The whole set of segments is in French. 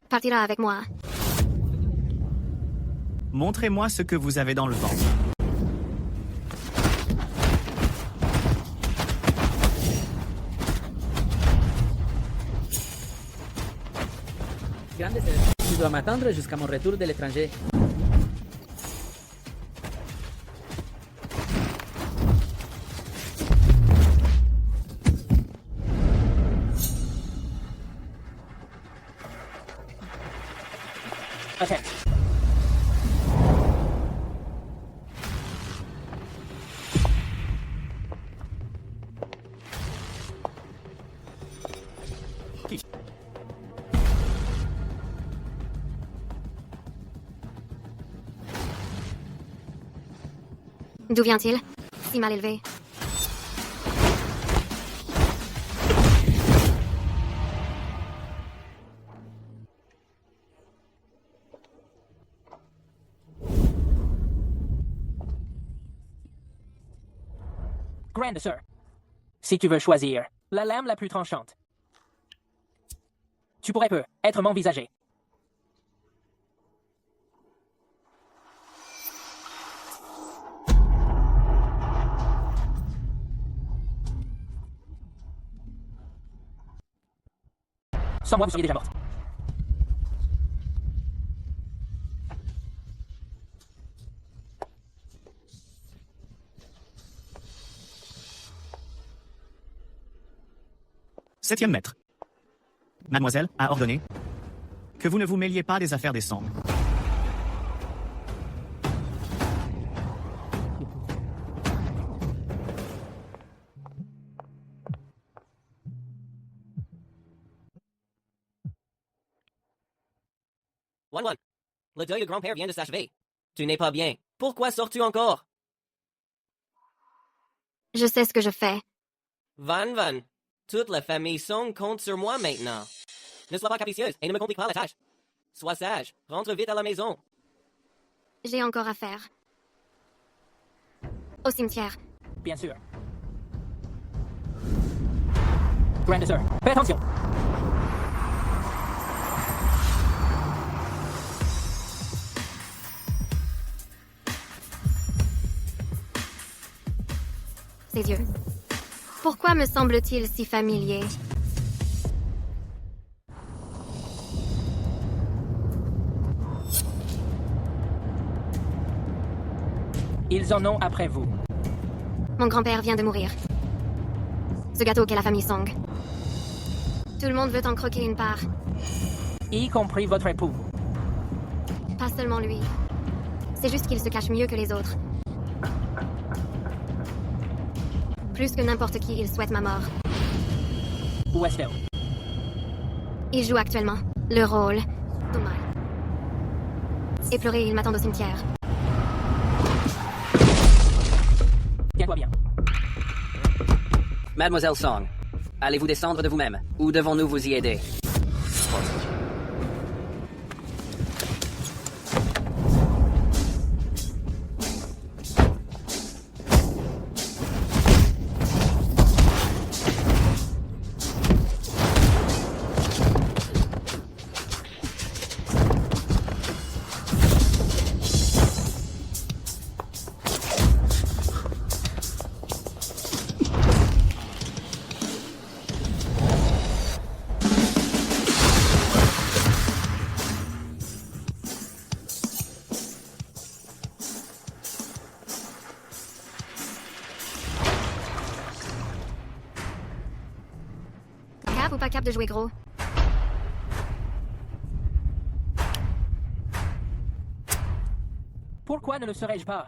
partira avec moi. Montrez-moi ce que vous avez dans le ventre. Grande sœur, tu dois m'attendre jusqu'à mon retour de l'étranger. Ok. D'où vient-il? Si mal élevé. Grande sœur, si tu veux choisir la lame la plus tranchante, tu pourrais être m'envisager. Sans moi, vous seriez déjà morte. Septième maître. Mademoiselle a ordonné que vous ne vous mêliez pas des affaires des Song. Wan, le deuil de grand-père vient de s'achever. Tu n'es pas bien. Pourquoi sors-tu encore? Je sais ce que je fais. Van, toute la famille Song compte sur moi maintenant. Ne sois pas capricieuse et ne me complique pas la tâche. Sois sage, rentre vite à la maison. J'ai encore à faire. Au cimetière. Bien sûr. Grande sœur, fais attention. Ses yeux. Pourquoi me semble-t-il si familier? Ils en ont après vous. Mon grand-père vient de mourir. Ce gâteau qu'est la famille Song. Tout le monde veut en croquer une part. Y compris votre époux. Pas seulement lui. C'est juste qu'il se cache mieux que les autres. Plus que n'importe qui, il souhaite ma mort. Où est-ce qu'elle? Il joue actuellement le rôle d'Omar. Éploré, il m'attend au cimetière. Tiens-toi bien. Mademoiselle Song, allez-vous descendre de vous-même ou devons-nous vous y aider? Cap ou pas cap de jouer gros? Pourquoi ne le serais-je pas?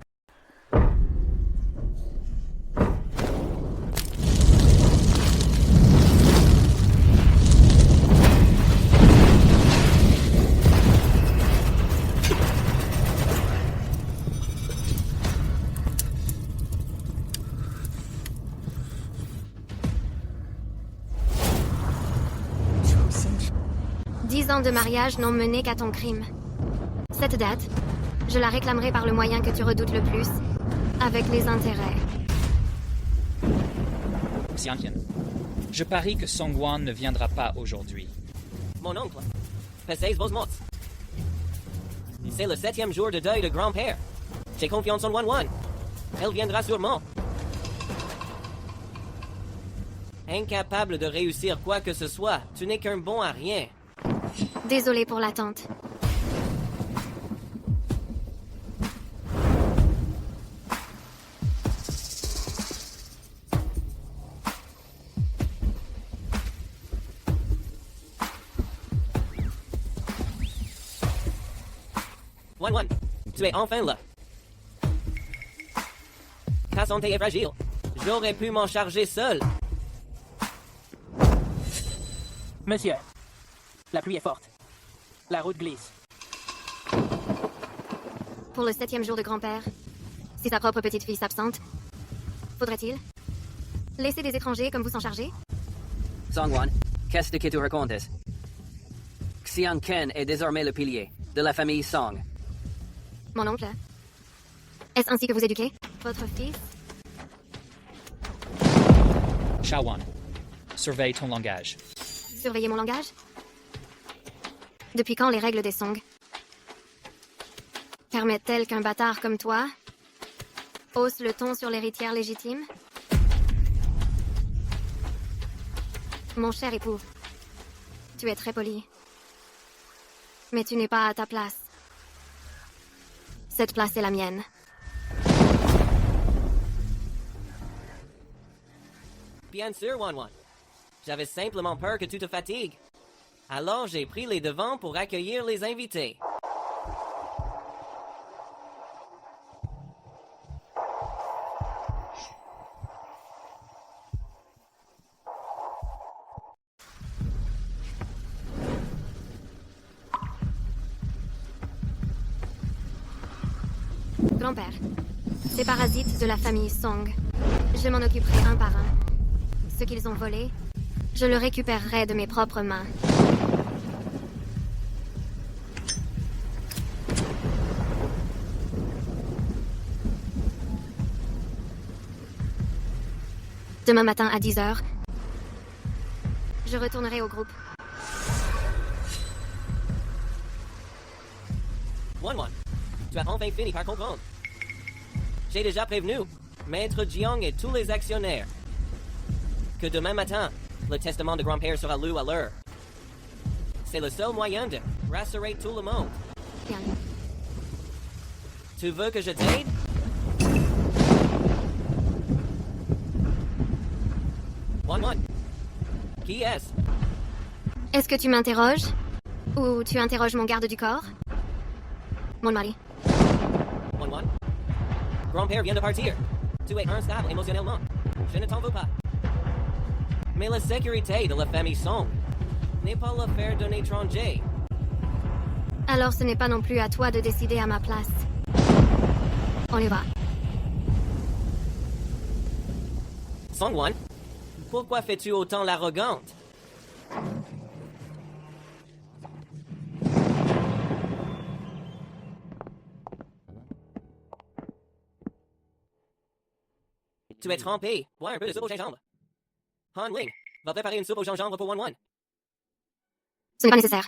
Dix ans de mariage n'ont mené qu'à ton crime. Cette date, je la réclamerai par le moyen que tu redoutes le plus, avec les intérêts. Xiantian, je parie que Songwan ne viendra pas aujourd'hui. Mon oncle, Passez vos mots. C'est le 7e jour de deuil de grand-père. J'ai confiance en Wan. Elle viendra sûrement. Incapable de réussir quoi que ce soit, tu n'es qu'un bon à rien. Désolée pour l'attente. Wan, tu es enfin là. Ta santé est fragile. J'aurais pu m'en charger seul. Monsieur, la pluie est forte. La route glisse. Pour le 7e jour de grand-père, si sa propre petite-fille s'absente, faudrait-il laisser des étrangers comme vous s'en charger? Songwon, qu'est-ce que tu racontes? Xian Ken est désormais le pilier de la famille Song. Mon oncle? Est-ce ainsi que vous éduquez votre fils? Shawan, surveille ton langage. Surveillez mon langage? Depuis quand les règles des Song permettent-elles qu'un bâtard comme toi hausse le ton sur l'héritière légitime? Mon cher époux, tu es très poli. Mais tu n'es pas à ta place. Cette place est la mienne. Bien sûr, Wan. J'avais simplement peur que tu te fatigues. Alors j'ai pris les devants pour accueillir les invités. Grand-père, ces parasites de la famille Song, je m'en occuperai un par un. Ce qu'ils ont volé, je le récupérerai de mes propres mains. Demain matin à 10h, je retournerai au groupe. Wan, tu as enfin fini par comprendre. J'ai déjà prévenu Maître Jiang et tous les actionnaires que demain matin, le testament de grand-père sera lu à l'heure. C'est le seul moyen de rassurer tout le monde. Bien. Tu veux que je t'aide? Wan, qui est-ce? Est-ce que tu m'interroges? Ou tu interroges mon garde du corps? Mon mari. Wan, grand-père vient de partir. Tu es instable émotionnellement. Je ne t'en veux pas. Mais la sécurité de la famille Song n'est pas l'affaire d'un étranger. Alors ce n'est pas non plus à toi de décider à ma place. On y va. Songwon, pourquoi fais-tu autant l'arrogante? Tu es trempé. Bois un peu de soupe au gingembre. Han Ling va préparer une soupe au gingembre pour Wan. Ce n'est pas nécessaire.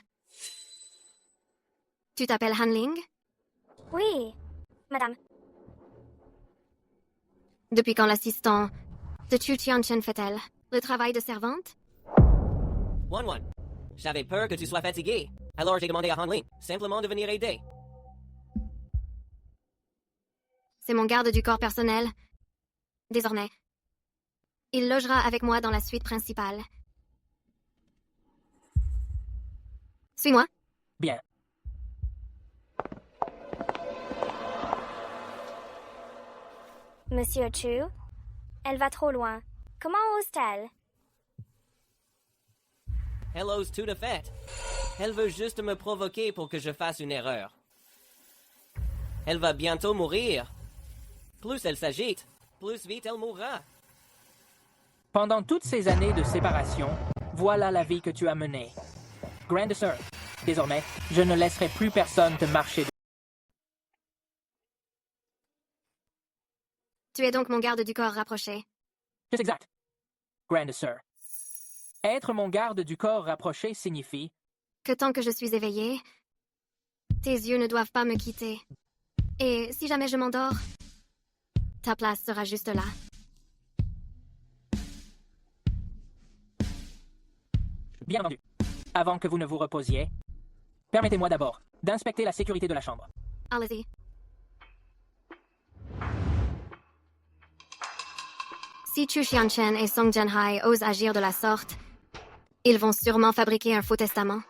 Tu t'appelles Hanling? Oui, madame. Depuis quand l'assistant de Chu Tianchen fait-elle le travail de servante? Wan, j'avais peur que tu sois fatigué. Alors j'ai demandé à Han Ling simplement de venir aider. C'est mon garde du corps personnel. Désormais. Il logera avec moi dans la suite principale. Suis-moi. Bien. Monsieur Chu, elle va trop loin. Comment ose-t-elle? Elle ose tout de fait. Elle veut juste me provoquer pour que je fasse une erreur. Elle va bientôt mourir. Plus elle s'agite, plus vite elle mourra. Pendant toutes ces années de séparation, voilà la vie que tu as menée. Grande sœur, désormais, je ne laisserai plus personne te marcher. Tu es donc mon garde du corps rapproché. C'est exact. Grande sœur. Être mon garde du corps rapproché signifie que tant que je suis éveillée, tes yeux ne doivent pas me quitter. Et si jamais je m'endors, ta place sera juste là. Bien entendu. Avant que vous ne vous reposiez, permettez-moi d'abord d'inspecter la sécurité de la chambre. Allez-y. Si Chu Xianchen et Song Jianhai osent agir de la sorte, ils vont sûrement fabriquer un faux testament.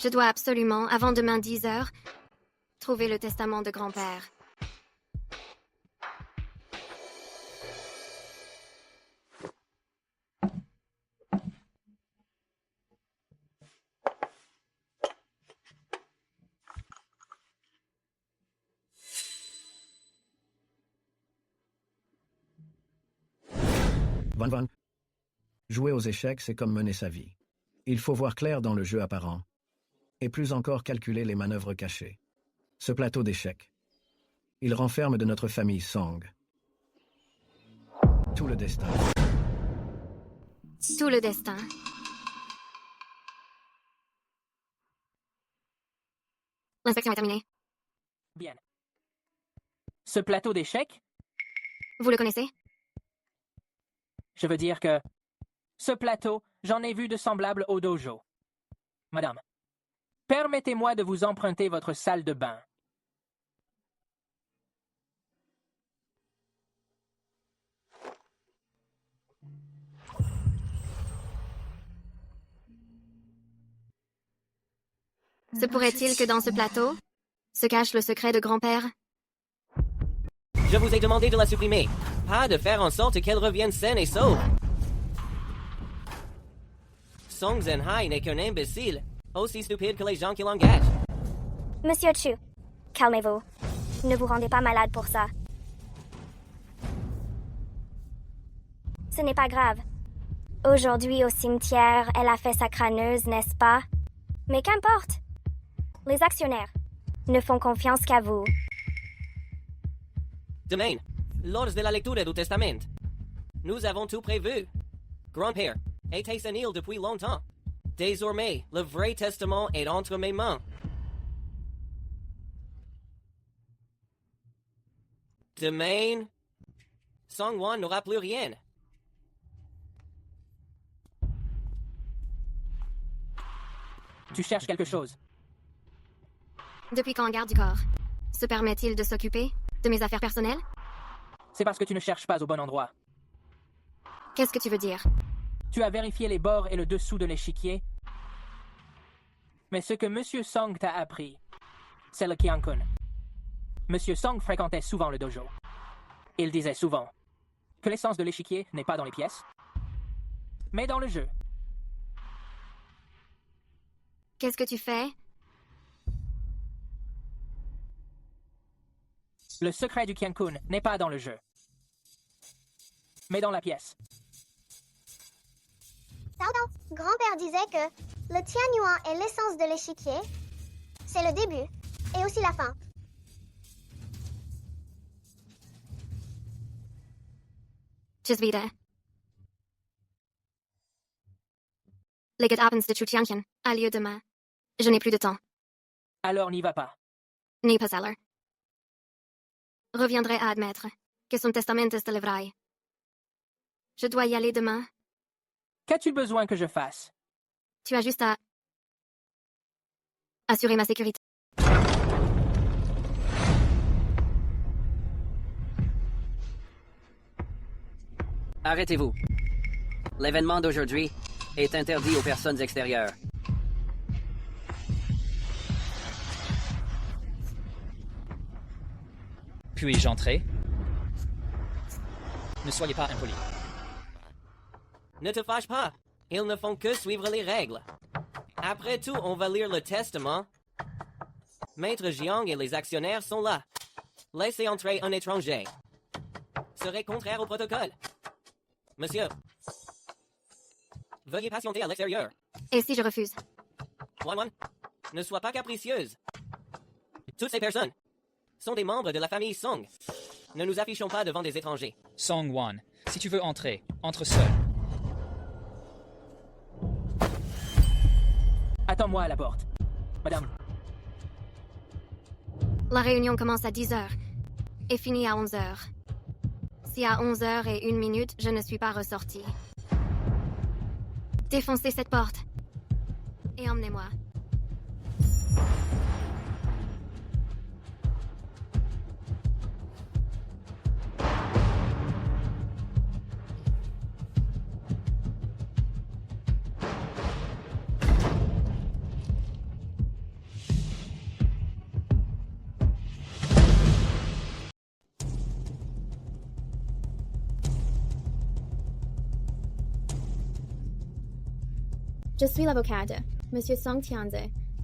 Je dois absolument, avant demain 10 heures, trouver le testament de grand-père. Van. Jouer aux échecs, c'est comme mener sa vie. Il faut voir clair dans le jeu apparent, et plus encore calculer les manœuvres cachées. Ce plateau d'échecs, il renferme de notre famille Song tout le destin. Tout le destin. L'inspection est terminée. Bien. Ce plateau d'échecs, Vous le connaissez? je veux dire que ce plateau, j'en ai vu de semblables au dojo. Madame, permettez-moi de vous emprunter votre salle de bain. Se pourrait-il que dans ce plateau se cache le secret de grand-père? Je vous ai demandé de la supprimer, pas de faire en sorte qu'elle revienne saine et sauve. Song Zhenhai n'est qu'un imbécile, aussi stupide que les gens qui l'engagent. Monsieur Chu, calmez-vous. Ne vous rendez pas malade pour ça. Ce n'est pas grave. Aujourd'hui, au cimetière, elle a fait sa crâneuse, n'est-ce pas? Mais qu'importe. Les actionnaires ne font confiance qu'à vous. Demain, lors de la lecture du testament, nous avons tout prévu. Grand-père était sénile depuis longtemps. Désormais, le vrai testament est entre mes mains. Demain, Song-Wan n'aura plus rien. Tu cherches quelque chose. Depuis quand garde du corps se permet-il de s'occuper de mes affaires personnelles? C'est parce que tu ne cherches pas au bon endroit. Qu'est-ce que tu veux dire? Tu as vérifié les bords et le dessous de l'échiquier. Mais ce que Monsieur Song t'a appris, c'est le Qiankun. Monsieur Song fréquentait souvent le dojo. Il disait souvent que l'essence de l'échiquier n'est pas dans les pièces, mais dans le jeu. Qu'est-ce que tu fais? Le secret du Qiankun n'est pas dans le jeu, mais dans la pièce. Pardon, grand-père disait que le Tianyuan est l'essence de l'échiquier. C'est le début et aussi la fin. Just wieder. Les Abends de Chuchianchen a lieu demain. Je n'ai plus de temps. Alors n'y va pas. N'y pas alors. Reviendrai à admettre que son testament est le vrai. Je dois y aller demain. Qu'as-tu besoin que je fasse? Tu as juste à assurer ma sécurité. Arrêtez-vous. L'événement d'aujourd'hui est interdit aux personnes extérieures. Puis-je entrer? Ne soyez pas impoli. Ne te fâche pas. Ils ne font que suivre les règles. Après tout, on va lire le testament. Maître Jiang et les actionnaires sont là. Laissez entrer un étranger serait contraire au protocole. Monsieur, veuillez patienter à l'extérieur. Et si je refuse? Wan, ne sois pas capricieuse. Toutes ces personnes sont des membres de la famille Song. Ne nous affichons pas devant des étrangers. Song-Wan, si tu veux entrer, entre seul. Attends-moi. Attends-moi à la porte. Madame, La réunion commence à 10 heures et finit à 11 heures. Si à 11 heures et 1 minute, je ne suis pas ressortie, défoncez cette porte et emmenez-moi. Je suis l'avocate, Monsieur Song Tianze.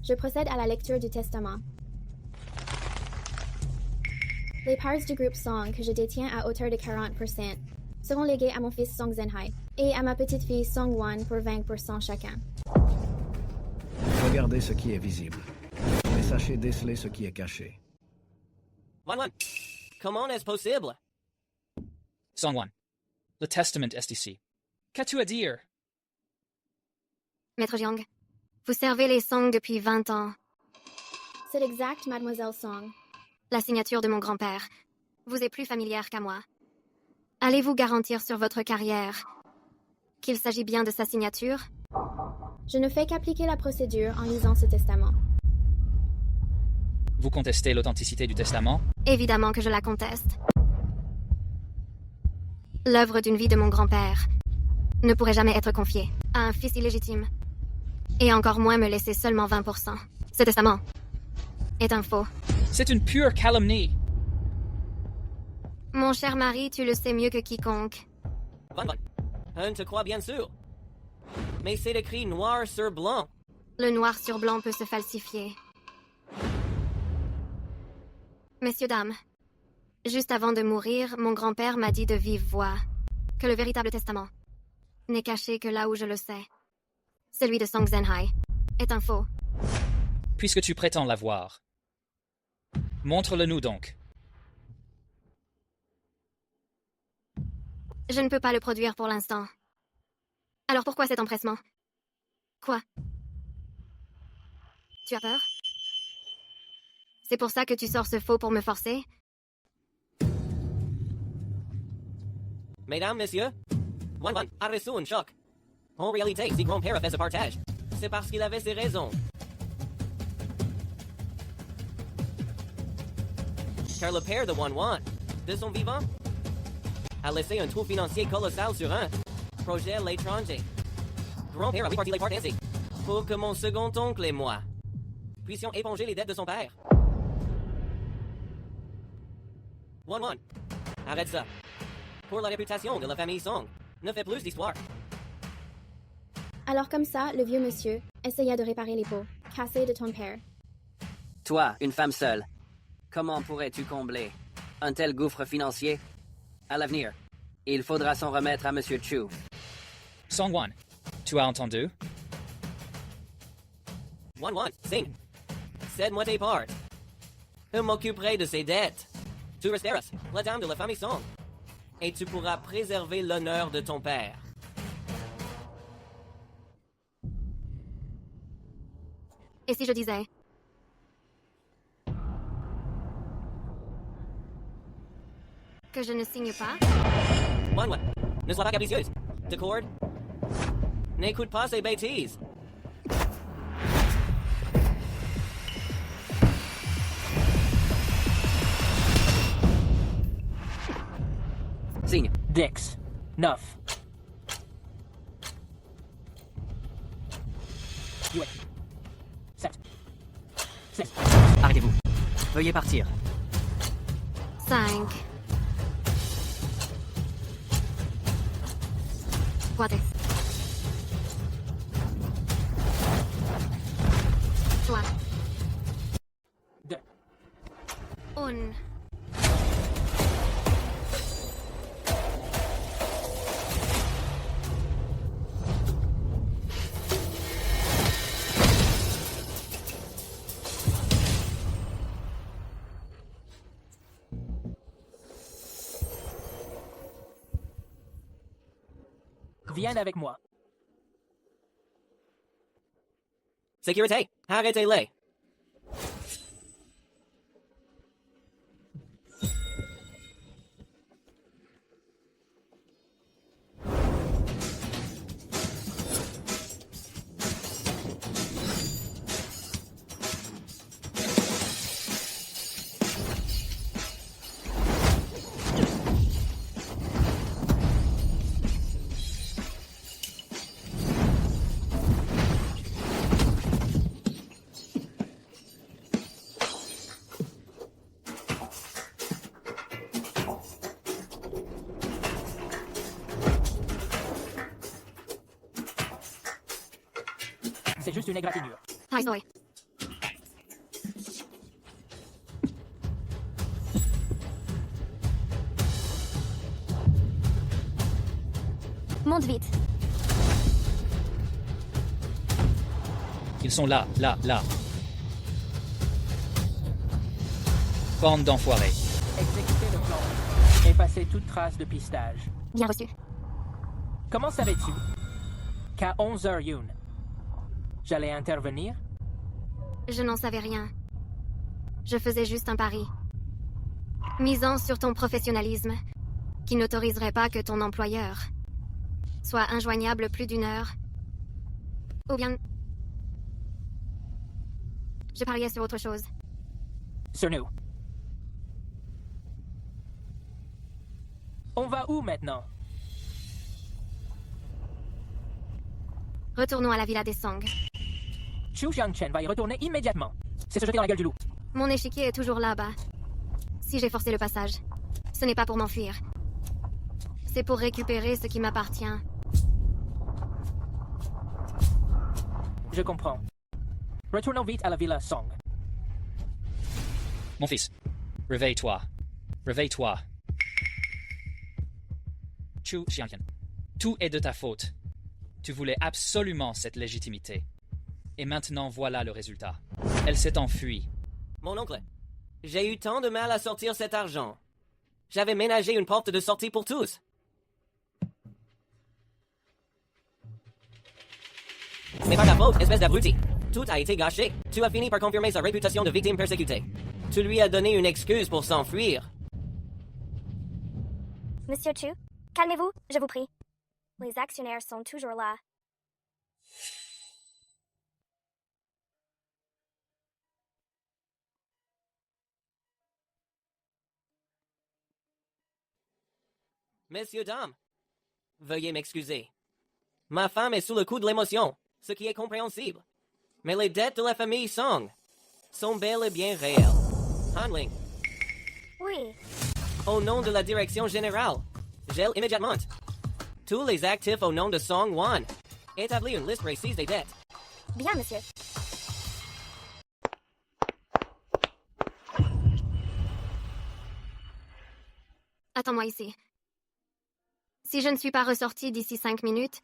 Je procède à la lecture du testament. Les parts du groupe Song que je détiens à hauteur de 40% seront léguées à mon fils Song Zhenhai et à ma petite-fille Song Wan pour 20% chacun. Regardez ce qui est visible, mais sachez déceler ce qui est caché. Wan, comment est-ce possible? Songwon, le testament est ici. Qu'as-tu à dire? Maître Jiang, vous servez les Song depuis 20 ans. C'est exact, Mademoiselle Song. La signature de mon grand-père vous est plus familière qu'à moi. Allez-vous garantir sur votre carrière qu'il s'agit bien de sa signature? Je ne fais qu'appliquer la procédure en lisant ce testament. Vous contestez l'authenticité du testament? Évidemment que je la conteste. L'œuvre d'une vie de mon grand-père ne pourrait jamais être confiée à un fils illégitime. Et encore moins me laisser seulement 20%. Ce testament est un faux. C'est une pure calomnie. Mon cher mari, tu le sais mieux que quiconque. Wan, on te croit bien sûr. Mais c'est écrit noir sur blanc. Le noir sur blanc peut se falsifier. Messieurs, dames, juste avant de mourir, mon grand-père m'a dit de vive voix que le véritable testament n'est caché que là où je le sais. Celui de Song Zhenhai est un faux. Puisque tu prétends l'avoir, montre-le-nous donc. Je ne peux pas le produire pour l'instant. Alors pourquoi cet empressement? Quoi? Tu as peur? C'est pour ça que tu sors ce faux pour me forcer? Mesdames, messieurs, Wan a reçu un choc. En réalité, si grand-père a fait ce partage, c'est parce qu'il avait ses raisons. Car le père de Wan, de son vivant, a laissé un trou financier colossal sur un projet à l'étranger. Grand-père a réparti les parts ainsi, pour que mon second oncle et moi puissions éponger les dettes de son père. Wan, arrête ça. Pour la réputation de la famille Song, ne fais plus d'histoire. Alors comme ça, le vieux monsieur essaya de réparer les pots cassés de ton père. Toi, une femme seule, comment pourrais-tu combler un tel gouffre financier? À l'avenir, il faudra s'en remettre à Monsieur Chu. Songwon, tu as entendu? Wan, signe. Cède-moi tes parts. Je m'occuperai de ses dettes. Tu resteras la dame de la famille Song. Et tu pourras préserver l'honneur de ton père. Et si je disais que je ne signe pas? Wan, ne sois pas capricieuse. D'accord? N'écoute pas ces bêtises. Signe. Dex. 9. 8. 7. 6. Arrêtez-vous. Veuillez partir. 5. 4. 3. 2. 1. Viens avec moi. Sécurité, arrêtez-les. C'est juste une égratignure. Hi, Zoe. Monte vite. Ils sont là, là, là. Bande d'enfoirés. Exécuter le plan. Effacer toute trace de pistage. Bien reçu. Comment savais-tu qu'à 11h Yoon, j'allais intervenir? Je n'en savais rien. Je faisais juste un pari. Misant sur ton professionnalisme, qui n'autoriserait pas que ton employeur soit injoignable plus d'une heure. Ou bien... Je pariais sur autre chose. Sur nous. On va où maintenant? Retournons à la villa des Song. Chu Xiangchen va y retourner immédiatement. C'est se jeter dans la gueule du loup. Mon échiquier est toujours là-bas. Si j'ai forcé le passage, ce n'est pas pour m'enfuir. C'est pour récupérer ce qui m'appartient. Je comprends. Retournons vite à la villa Song. Mon fils, réveille-toi. Réveille-toi. Chu Xiangqian, tout est de ta faute. Tu voulais absolument cette légitimité. Et maintenant, voilà le résultat. Elle s'est enfuie. Mon oncle, j'ai eu tant de mal à sortir cet argent. J'avais ménagé une porte de sortie pour tous. C'est pas ta faute, espèce d'abruti. Tout a été gâché. Tu as fini par confirmer sa réputation de victime persécutée. Tu lui as donné une excuse pour s'enfuir. Monsieur Chu, calmez-vous, je vous prie. Les actionnaires sont toujours là. Messieurs, dames, veuillez m'excuser. Ma femme est sous le coup de l'émotion, ce qui est compréhensible. Mais les dettes de la famille Song sont bel et bien réelles. Handling, Oui, au nom de la direction générale, gèle immédiatement tous les actifs au nom de Song Wan. Établis une liste précise des dettes. bien, monsieur. Attends-moi ici. Si je ne suis pas ressortie d'ici 5 minutes,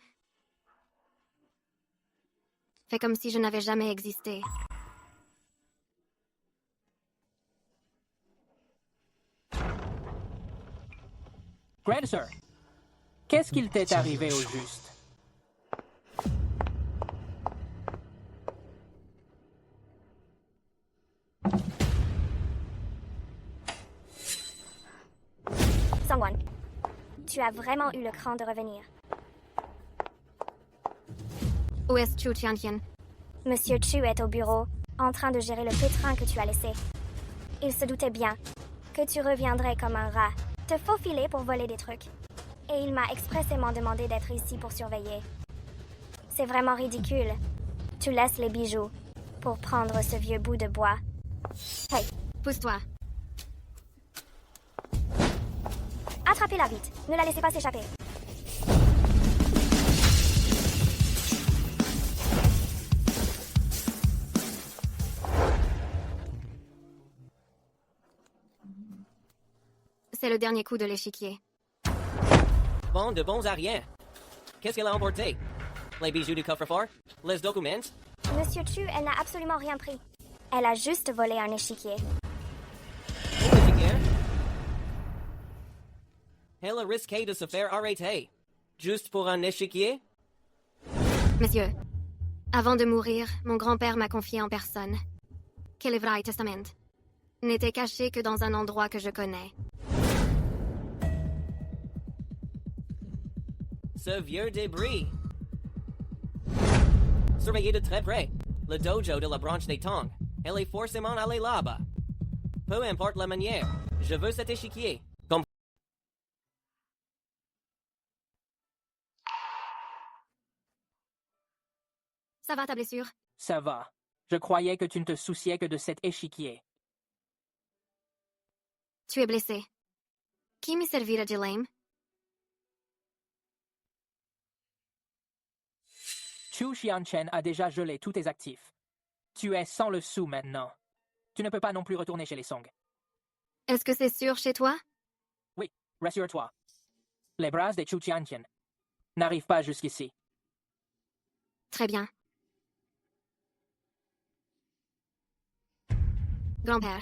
fais comme si je n'avais jamais existé. Grand Sir, qu'est-ce qu'il t'est arrivé au juste? Songwon, tu as vraiment eu le cran de revenir. Où est Chu Xiangqian? Monsieur Chu est au bureau, en train de gérer le pétrin que tu as laissé. Il se doutait bien que tu reviendrais comme un rat, te faufiler pour voler des trucs. Et il m'a expressément demandé d'être ici pour surveiller. C'est vraiment ridicule. Tu laisses les bijoux pour prendre ce vieux bout de bois. Hey, Pousse-toi. attrapez-la vite. Ne la laissez pas s'échapper. C'est le dernier coup de l'échiquier. Bande de bons à rien. Qu'est-ce qu'elle a emporté? Les bijoux du coffre-fort? Les documents? Monsieur Chu, elle n'a absolument rien pris. Elle a juste volé un échiquier. Elle a risqué de se faire arrêter. Juste pour un échiquier? Messieurs, Avant de mourir, mon grand-père m'a confié en personne que le Vrai Testament n'était caché que dans un endroit que je connais. Ce vieux débris. Surveillez de très près. Le dojo de la branche des Tang. Elle est forcément allée là-bas. Peu importe la manière. Je veux cet échiquier. Ça va ta blessure? Ça va. Je croyais que tu ne te souciais que de cet échiquier. Tu es blessé. Qui me servira de lame? Chu Xianchen a déjà gelé tous tes actifs. Tu es sans le sou maintenant. Tu ne peux pas non plus retourner chez les Song. Est-ce que c'est sûr chez toi? Oui, rassure-toi. Les bras des Chu Xianchen n'arrivent pas jusqu'ici. Très bien. Grand-père,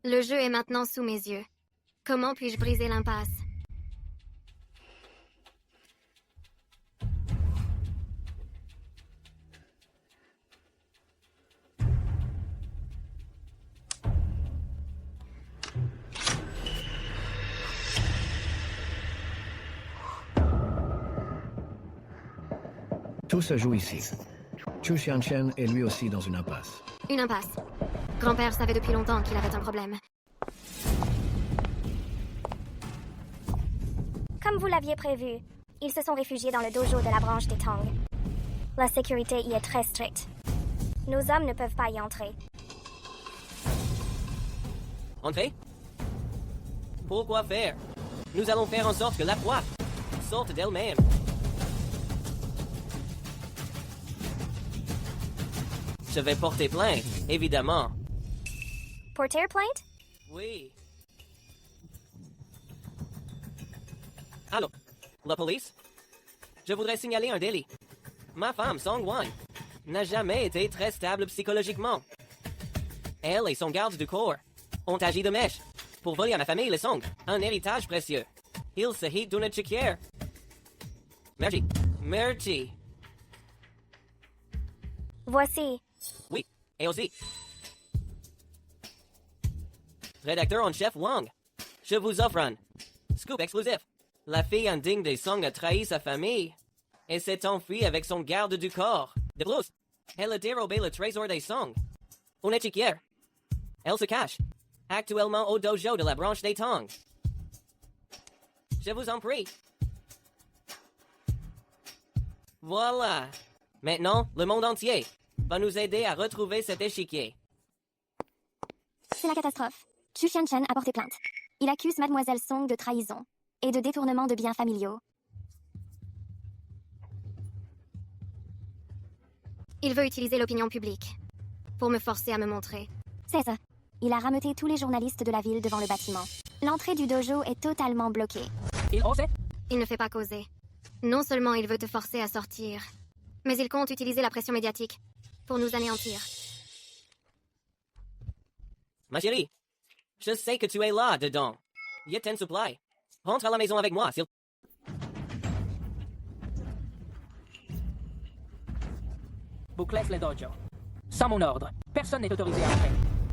le jeu est maintenant sous mes yeux. Comment puis-je briser l'impasse? Tout se joue ici. Chu Xianchen est lui aussi dans une impasse. Une impasse. Grand-père savait depuis longtemps qu'il avait un problème. Comme vous l'aviez prévu, ils se sont réfugiés dans le dojo de la branche des Tang. La sécurité y est très stricte. Nos hommes ne peuvent pas y entrer. Entrez. Pourquoi faire? Nous allons faire en sorte que la proie sorte d'elle-même. Je vais porter plainte, évidemment. Porter plainte? Oui. Allô? La police? Je voudrais signaler un délit. Ma femme, Song Wan, n'a jamais été très stable psychologiquement. Elle et son garde du corps ont agi de mèche pour voler à ma famille les Song un héritage précieux. Il s'agit d'une échiquière. Merci. Merci. Voici. Oui, et aussi. Rédacteur en chef Wang, je vous offre un scoop exclusif. La fille indigne des Song a trahi sa famille et s'est enfuie avec son garde du corps. De plus, elle a dérobé le trésor des Song. Une échiquière. Elle se cache actuellement au dojo de la branche des Tang. Je vous en prie. Voilà. Maintenant, le monde entier va nous aider à retrouver cet échiquier. C'est la catastrophe. Chu Xianchen a porté plainte. Il accuse Mademoiselle Song de trahison et de détournement de biens familiaux. Il veut utiliser l'opinion publique pour me forcer à me montrer. C'est ça. Il a rameuté tous les journalistes de la ville devant le bâtiment. L'entrée du dojo est totalement bloquée. Il osait? Il ne fait pas causer. Non seulement il veut te forcer à sortir, mais il compte utiliser la pression médiatique pour nous anéantir. Ma chérie, je sais que tu es là dedans. Yeten Supply. Rentre à la maison avec moi, s'il... Bouclez le dojo. Sans mon ordre, personne n'est autorisé à entrer.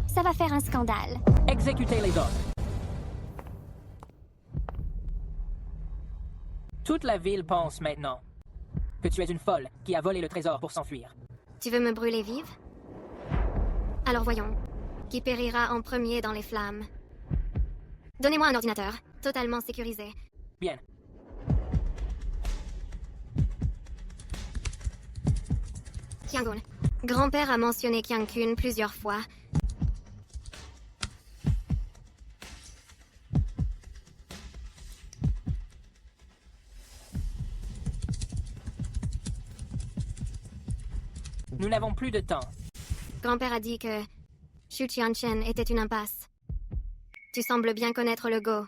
Ça va faire un scandale. Exécutez les ordres. Toute la ville pense maintenant que tu es une folle qui a volé le trésor pour s'enfuir. Tu veux me brûler vive? Alors voyons. Qui périra en premier dans les flammes? Donnez-moi un ordinateur, totalement sécurisé. Bien. Kiangun. Grand-père a mentionné Kiankun plusieurs fois. Nous n'avons plus de temps. Grand-père a dit que Chu Xianchen était une impasse. Tu sembles bien connaître le Go.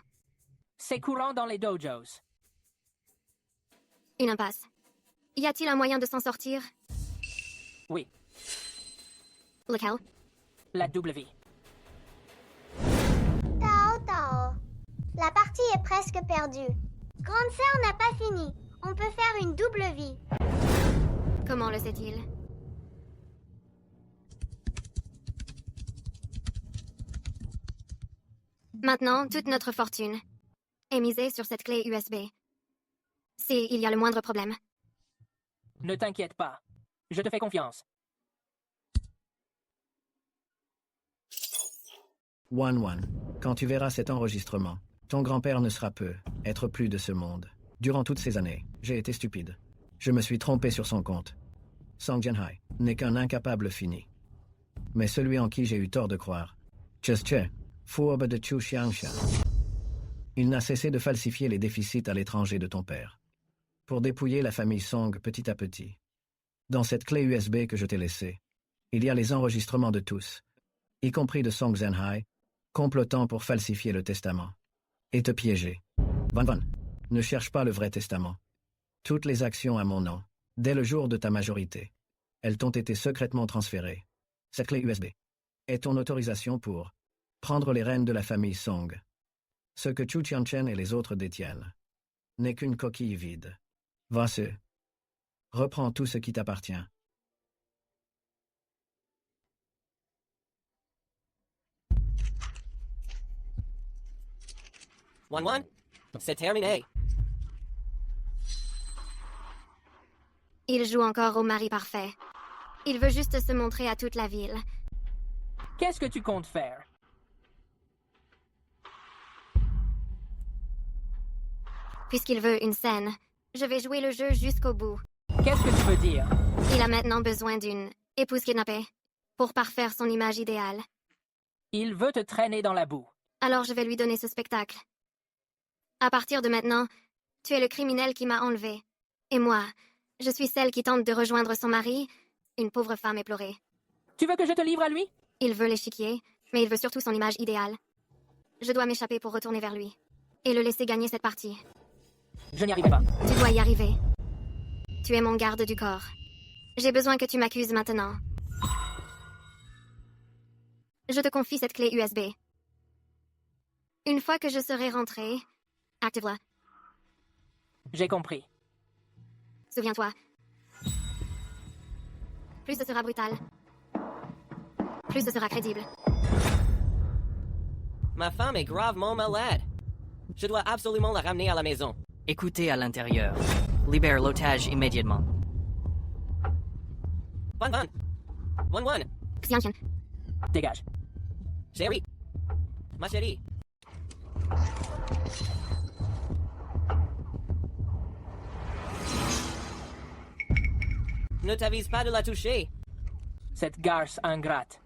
C'est courant dans les dojos. Une impasse. Y a-t-il un moyen de s'en sortir? Oui, Lequel? la double vie. Tao Tao. La partie est presque perdue. Grande sœur n'a pas fini. On peut faire une double vie. Comment le sait-il? Maintenant, toute notre fortune est misée sur cette clé USB. S'il y a le moindre problème. Ne t'inquiète pas. Je te fais confiance. 1-1. Quand tu verras cet enregistrement, ton grand-père ne sera peu être plus de ce monde. Durant toutes ces années, j'ai été stupide. Je me suis trompé sur son compte. Song Jianhai n'est qu'un incapable fini. Mais celui en qui j'ai eu tort de croire. Che, fourbe de Chu Xiangshan. Il n'a cessé de falsifier les déficits à l'étranger de ton père. Pour dépouiller la famille Song petit à petit. Dans cette clé USB que je t'ai laissée, il y a les enregistrements de tous, y compris de Song Zhenhai, complotant pour falsifier le testament. Et te piéger. Van, ne cherche pas le vrai testament. Toutes les actions à mon nom, dès le jour de ta majorité, elles t'ont été secrètement transférées. Cette clé USB est ton autorisation pour prendre les rênes de la famille Song. Ce que Chu Tianchen et les autres détiennent n'est qu'une coquille vide. Va-se. Reprends tout ce qui t'appartient. One, c'est terminé. Il joue encore au mari parfait. Il veut juste se montrer à toute la ville. Qu'est-ce que tu comptes faire? Puisqu'il veut une scène, je vais jouer le jeu jusqu'au bout. Qu'est-ce que tu veux dire? Il a maintenant besoin d'une épouse kidnappée pour parfaire son image idéale. Il veut te traîner dans la boue. Alors je vais lui donner ce spectacle. À partir de maintenant, tu es le criminel qui m'a enlevé. Et moi, je suis celle qui tente de rejoindre son mari, une pauvre femme éplorée. Tu veux que je te livre à lui? Il veut l'échiquier, mais il veut surtout son image idéale. Je dois m'échapper pour retourner vers lui et le laisser gagner cette partie. Je n'y arriverai pas. Tu dois y arriver. Tu es mon garde du corps. J'ai besoin que tu m'accuses maintenant. Je te confie cette clé USB. Une fois que je serai rentrée, active-la. J'ai compris. Souviens-toi. Plus ce sera brutal, plus ce sera crédible. Ma femme est gravement malade. Je dois absolument la ramener à la maison. Écoutez à l'intérieur. Libère l'otage immédiatement. One. Xianqian. Dégage. Chérie. Ma chérie. Ne t'avise pas de la toucher. Cette garce ingrate.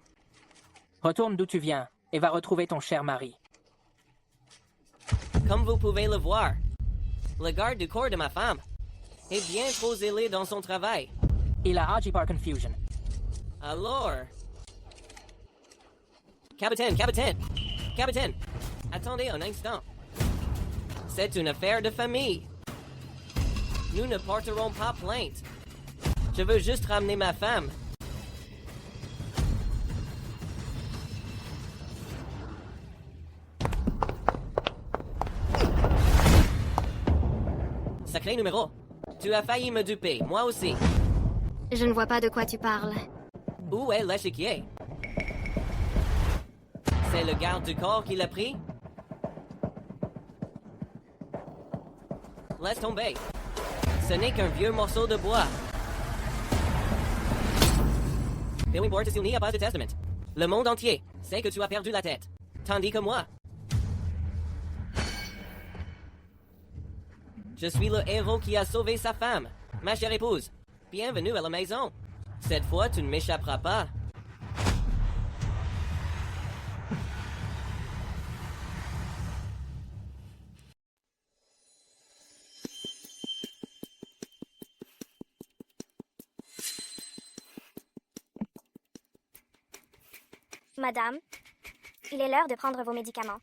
Retourne d'où tu viens et va retrouver ton cher mari. Comme vous pouvez le voir, le garde du corps de ma femme est bien trop zélé dans son travail. Il a agi par confusion. Alors... Capitaine, attendez un instant. C'est une affaire de famille. Nous ne porterons pas plainte. Je veux juste ramener ma femme. Sacré numéro. Tu as failli me duper, moi aussi. Je ne vois pas de quoi tu parles. Où est l'échiquier? C'est le garde du corps qui l'a pris? Laisse tomber. Ce n'est qu'un vieux morceau de bois. Peu importe s'il n'y a pas de testament. Le monde entier sait que tu as perdu la tête. Tandis que moi... Je suis le héros qui a sauvé sa femme. Ma chère épouse, bienvenue à la maison. Cette fois, tu ne m'échapperas pas. Madame, il est l'heure de prendre vos médicaments.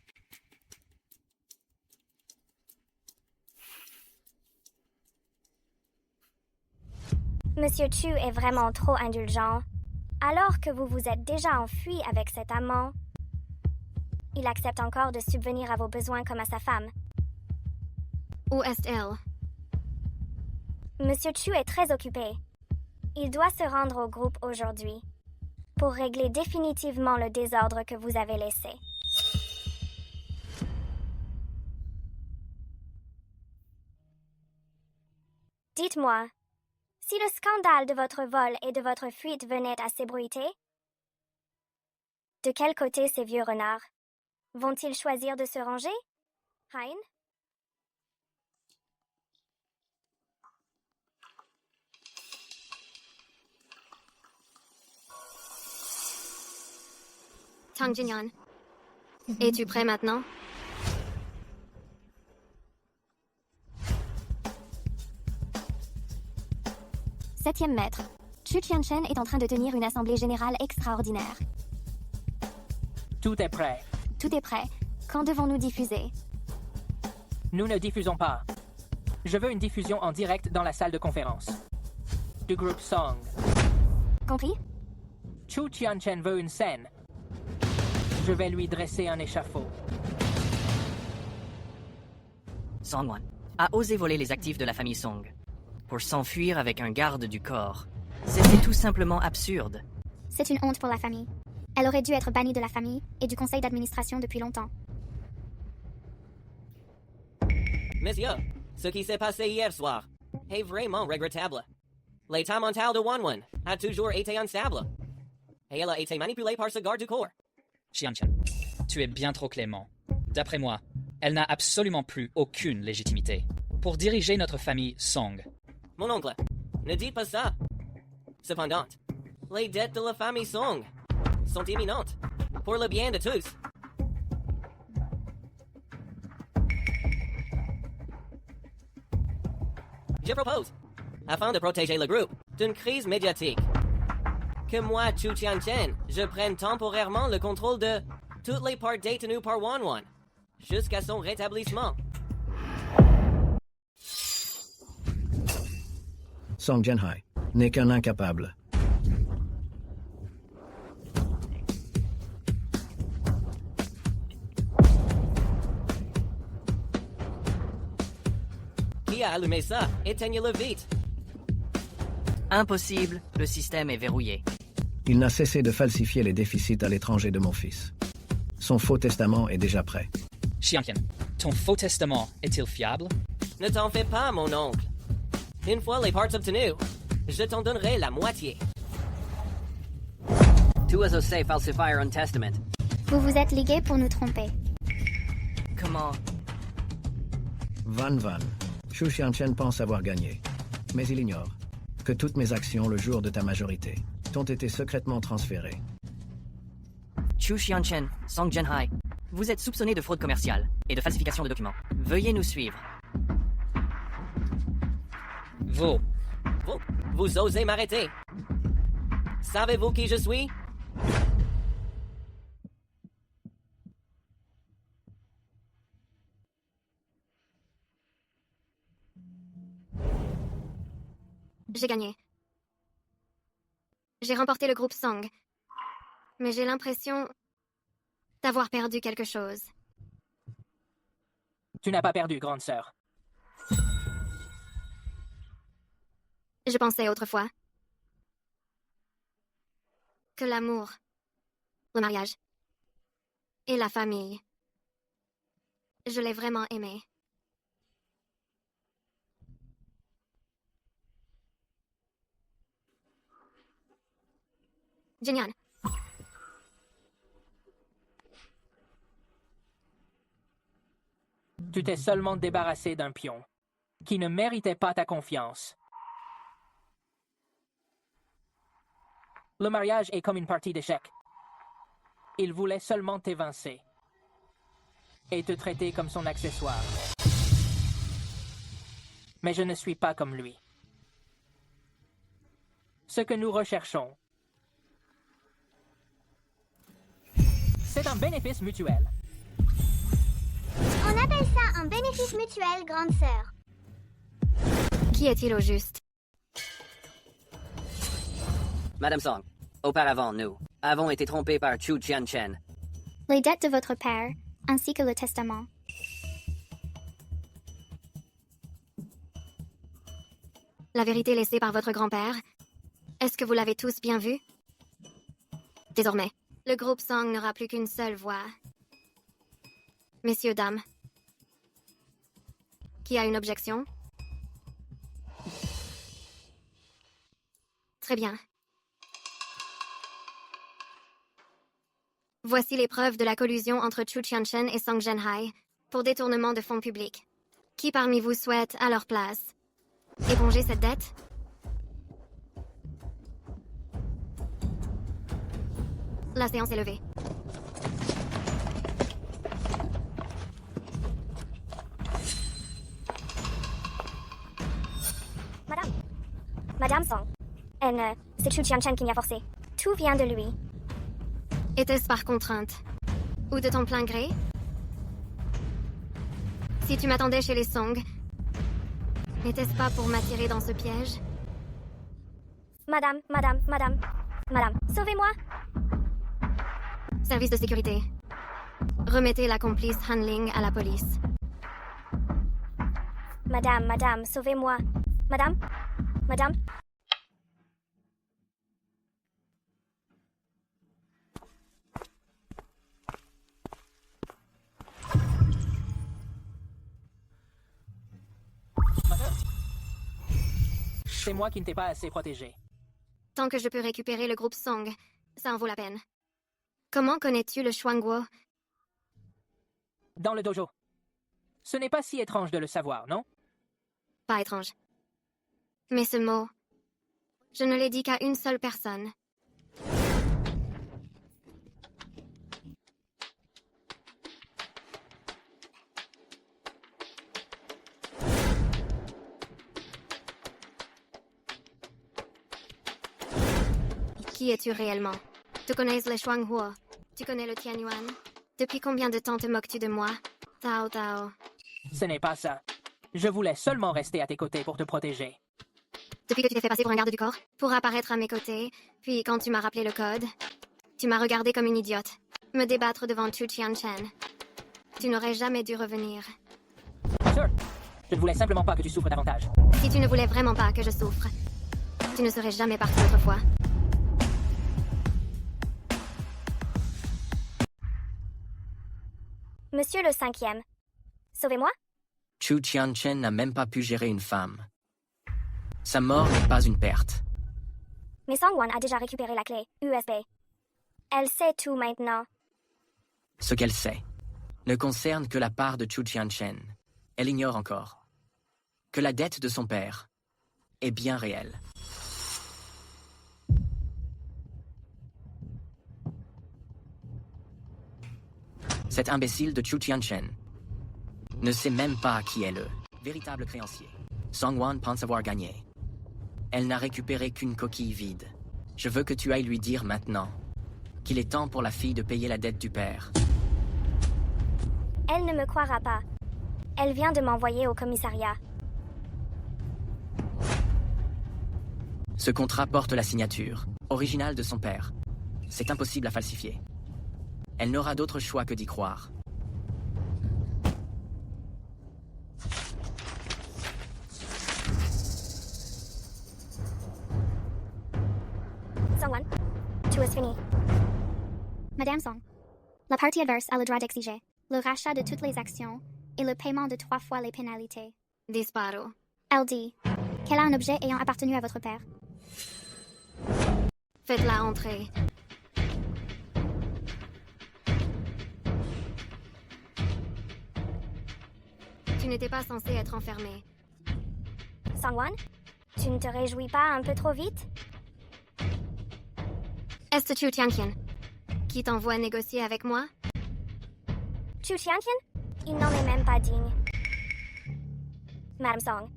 Monsieur Chu est vraiment trop indulgent. Alors que vous vous êtes déjà enfui avec cet amant, il accepte encore de subvenir à vos besoins comme à sa femme. Où est-elle? Monsieur Chu est très occupé. Il doit se rendre au groupe aujourd'hui pour régler définitivement le désordre que vous avez laissé. Dites-moi, si le scandale de votre vol et de votre fuite venait à s'ébruiter, de quel côté ces vieux renards vont-ils choisir de se ranger, Hein? Tang Jinyan, es-tu prêt maintenant? Septième maître, Chu Qianchen est en train de tenir une assemblée générale extraordinaire. Tout est prêt. Tout est prêt. Quand devons-nous diffuser? Nous ne diffusons pas. Je veux une diffusion en direct dans la salle de conférence. Du groupe Song. Compris? Chu Qianchen veut une scène. Je vais lui dresser un échafaud. Songwon a osé voler les actifs de la famille Song pour s'enfuir avec un garde du corps. C'était tout simplement absurde. C'est une honte pour la famille. Elle aurait dû être bannie de la famille et du conseil d'administration depuis longtemps. Monsieur, ce qui s'est passé hier soir est vraiment regrettable. L'état mental de Wanwan a toujours été instable. Et elle a été manipulée par ce garde du corps. Xianchen, tu es bien trop clément. D'après moi, elle n'a absolument plus aucune légitimité pour diriger notre famille Song. Mon oncle, ne dites pas ça. Cependant, les dettes de la famille Song sont imminentes, pour le bien de tous. Je propose, afin de protéger le groupe d'une crise médiatique, que moi, Chu Qianchen, je prenne temporairement le contrôle de toutes les parts détenues par Wanwan, jusqu'à son rétablissement. Song Jianhai n'est qu'un incapable. Qui a allumé ça? Éteignez-le vite. Impossible, le système est verrouillé. Il n'a cessé de falsifier les déficits à l'étranger de mon fils. Son faux testament est déjà prêt. Xianchen, ton faux testament est-il fiable? Ne t'en fais pas, mon oncle. Une fois les parts obtenues, je t'en donnerai la moitié. Tu as osé falsifier un testament. Vous vous êtes ligués pour nous tromper. Comment? Van. Chu Qianchen pense avoir gagné. Mais il ignore que toutes mes actions le jour de ta majorité t'ont été secrètement transférées. Chu Qianchen, Song Jianhai, vous êtes soupçonné de fraude commerciale et de falsification de documents. Veuillez nous suivre. Vous osez m'arrêter. Savez-vous qui je suis? J'ai gagné. J'ai remporté le groupe Song. Mais j'ai l'impression d'avoir perdu quelque chose. Tu n'as pas perdu, grande sœur. Je pensais autrefois que l'amour, le mariage et la famille, je l'ai vraiment aimé. Génial. Tu t'es seulement débarrassé d'un pion qui ne méritait pas ta confiance. Le mariage est comme une partie d'échecs. Il voulait seulement t'évincer et te traiter comme son accessoire. Mais je ne suis pas comme lui. Ce que nous recherchons, c'est un bénéfice mutuel. On appelle ça un bénéfice mutuel, grande sœur. Qui est-il au juste? Madame Song, auparavant, nous avons été trompés par Chu Qianchen. Les dettes de votre père, ainsi que le testament. La vérité laissée par votre grand-père, est-ce que vous l'avez tous bien vue? Désormais, le groupe Song n'aura plus qu'une seule voix. Messieurs, dames, qui a une objection? Très bien. Voici les preuves de la collusion entre Chu Tianchen et Song Zhenhai pour détournement de fonds publics. Qui parmi vous souhaite, à leur place, éponger cette dette? La séance est levée. Madame Song. C'est Chu Tianchen qui m'y a forcé. Tout vient de lui. Était-ce par contrainte? Ou de ton plein gré? Si tu m'attendais chez les Song, n'était-ce pas pour m'attirer dans ce piège? Madame, sauvez-moi! Service de sécurité. Remettez la complice Hanling à la police. Madame, sauvez-moi. Madame? C'est moi qui ne t'ai pas assez protégé. Tant que je peux récupérer le groupe Song, ça en vaut la peine. Comment connais-tu le Shuangguo? Dans le dojo. Ce n'est pas si étrange de le savoir, non? Pas étrange. Mais ce mot, je ne l'ai dit qu'à une seule personne. Qui es-tu réellement? Tu connais le Shuanghuo? Tu connais le Tianyuan? Depuis combien de temps te moques-tu de moi? Tao Tao. Ce n'est pas ça. Je voulais seulement rester à tes côtés pour te protéger. Depuis que tu t'es fait passer pour un garde du corps, pour apparaître à mes côtés, puis quand tu m'as rappelé le code, tu m'as regardé comme une idiote, me débattre devant Chu Tianchen. Tu n'aurais jamais dû revenir. Sûr. Je ne voulais simplement pas que tu souffres davantage. Si tu ne voulais vraiment pas que je souffre, tu ne serais jamais parti autrefois. Monsieur le 5e. Sauvez-moi? Chu Tianchen n'a même pas pu gérer une femme. Sa mort n'est pas une perte. Mais Songwan a déjà récupéré la clé USB. Elle sait tout maintenant. Ce qu'elle sait ne concerne que la part de Chu Tianchen. Elle ignore encore que la dette de son père est bien réelle. Cet imbécile de Chu Tianchen ne sait même pas qui est le véritable créancier. Songwan pense avoir gagné. Elle n'a récupéré qu'une coquille vide. Je veux que tu ailles lui dire maintenant qu'il est temps pour la fille de payer la dette du père. Elle ne me croira pas. Elle vient de m'envoyer au commissariat. Ce contrat porte la signature originale de son père. C'est impossible à falsifier. Elle n'aura d'autre choix que d'y croire. Songwan, tout est fini. Madame Song, la partie adverse a le droit d'exiger le rachat de toutes les actions et le paiement de 3 fois les pénalités. Disparo. Elle dit qu'elle a un objet ayant appartenu à votre père. Faites-la entrer. Tu n'étais pas censé être enfermé. Songwan, tu ne te réjouis pas un peu trop vite? Est-ce Chu Tianchen qui t'envoie négocier avec moi? Chu Tianchen? Il n'en est même pas digne. Madame Song,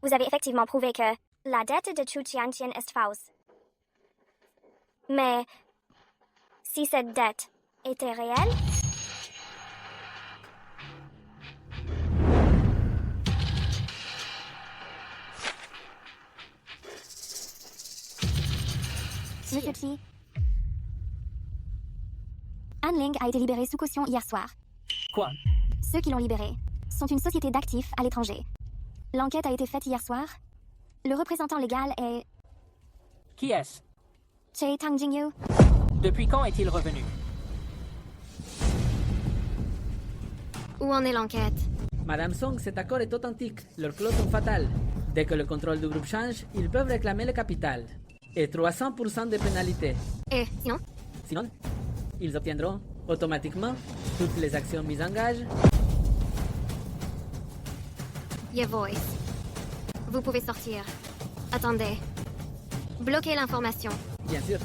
vous avez effectivement prouvé que la dette de Chu Tianchen est fausse. Mais si cette dette était réelle? Monsieur Chi, Hanling a été libéré sous caution hier soir. Quoi? Ceux qui l'ont libéré sont une société d'actifs à l'étranger. L'enquête a été faite hier soir. Le représentant légal est Qui est-ce? Che Tangjingyu. Depuis quand est-il revenu? Où en est l'enquête? Madame Song, cet accord est authentique. Leurs clauses sont fatales. Dès que le contrôle du groupe change, ils peuvent réclamer le capital. et 300% de pénalité. Et sinon? Sinon, ils obtiendront automatiquement toutes les actions mises en gage. Your voice. Vous pouvez sortir. Attendez. Bloquez l'information. Bien sûr.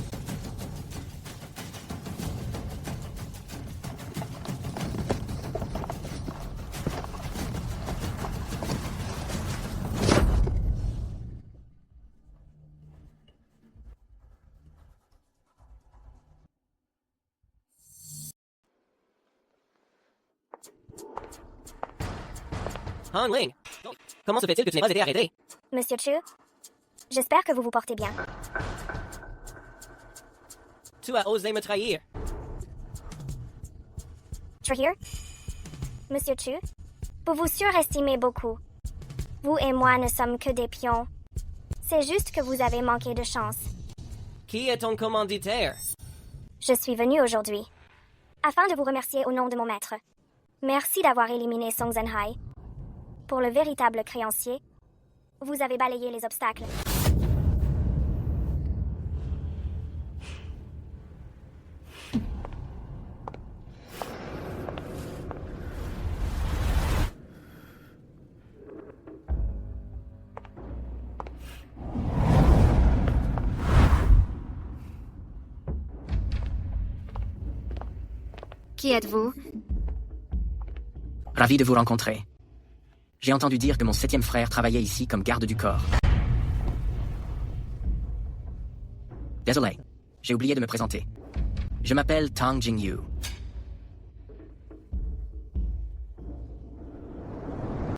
Han Ling, comment se fait-il que tu n'aies pas été arrêté? Monsieur Chu, j'espère que vous vous portez bien. Tu as osé me trahir. Trahir? Monsieur Chu, vous vous surestimez beaucoup. Vous et moi ne sommes que des pions. C'est juste que vous avez manqué de chance. Qui est ton commanditaire? Je suis venu aujourd'hui, afin de vous remercier au nom de mon maître. Merci d'avoir éliminé Song Zhenhai. Pour le véritable créancier, vous avez balayé les obstacles. Qui êtes-vous? Ravi de vous rencontrer. J'ai entendu dire que mon 7e frère travaillait ici comme garde du corps. Désolé, j'ai oublié de me présenter. Je m'appelle Tang Jingyu.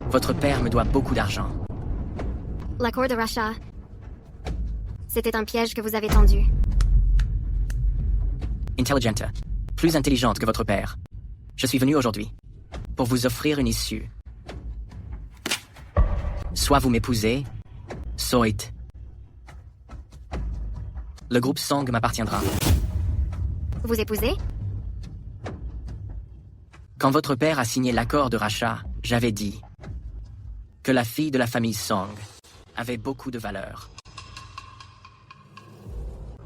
Votre père me doit beaucoup d'argent. L'accord de rachat. C'était un piège que vous avez tendu. Intelligente. Plus intelligente que votre père. Je suis venu aujourd'hui pour vous offrir une issue. Soit vous m'épousez, soit... Le groupe Song m'appartiendra. Vous épousez? Quand votre père a signé l'accord de rachat, j'avais dit que la fille de la famille Song avait beaucoup de valeur.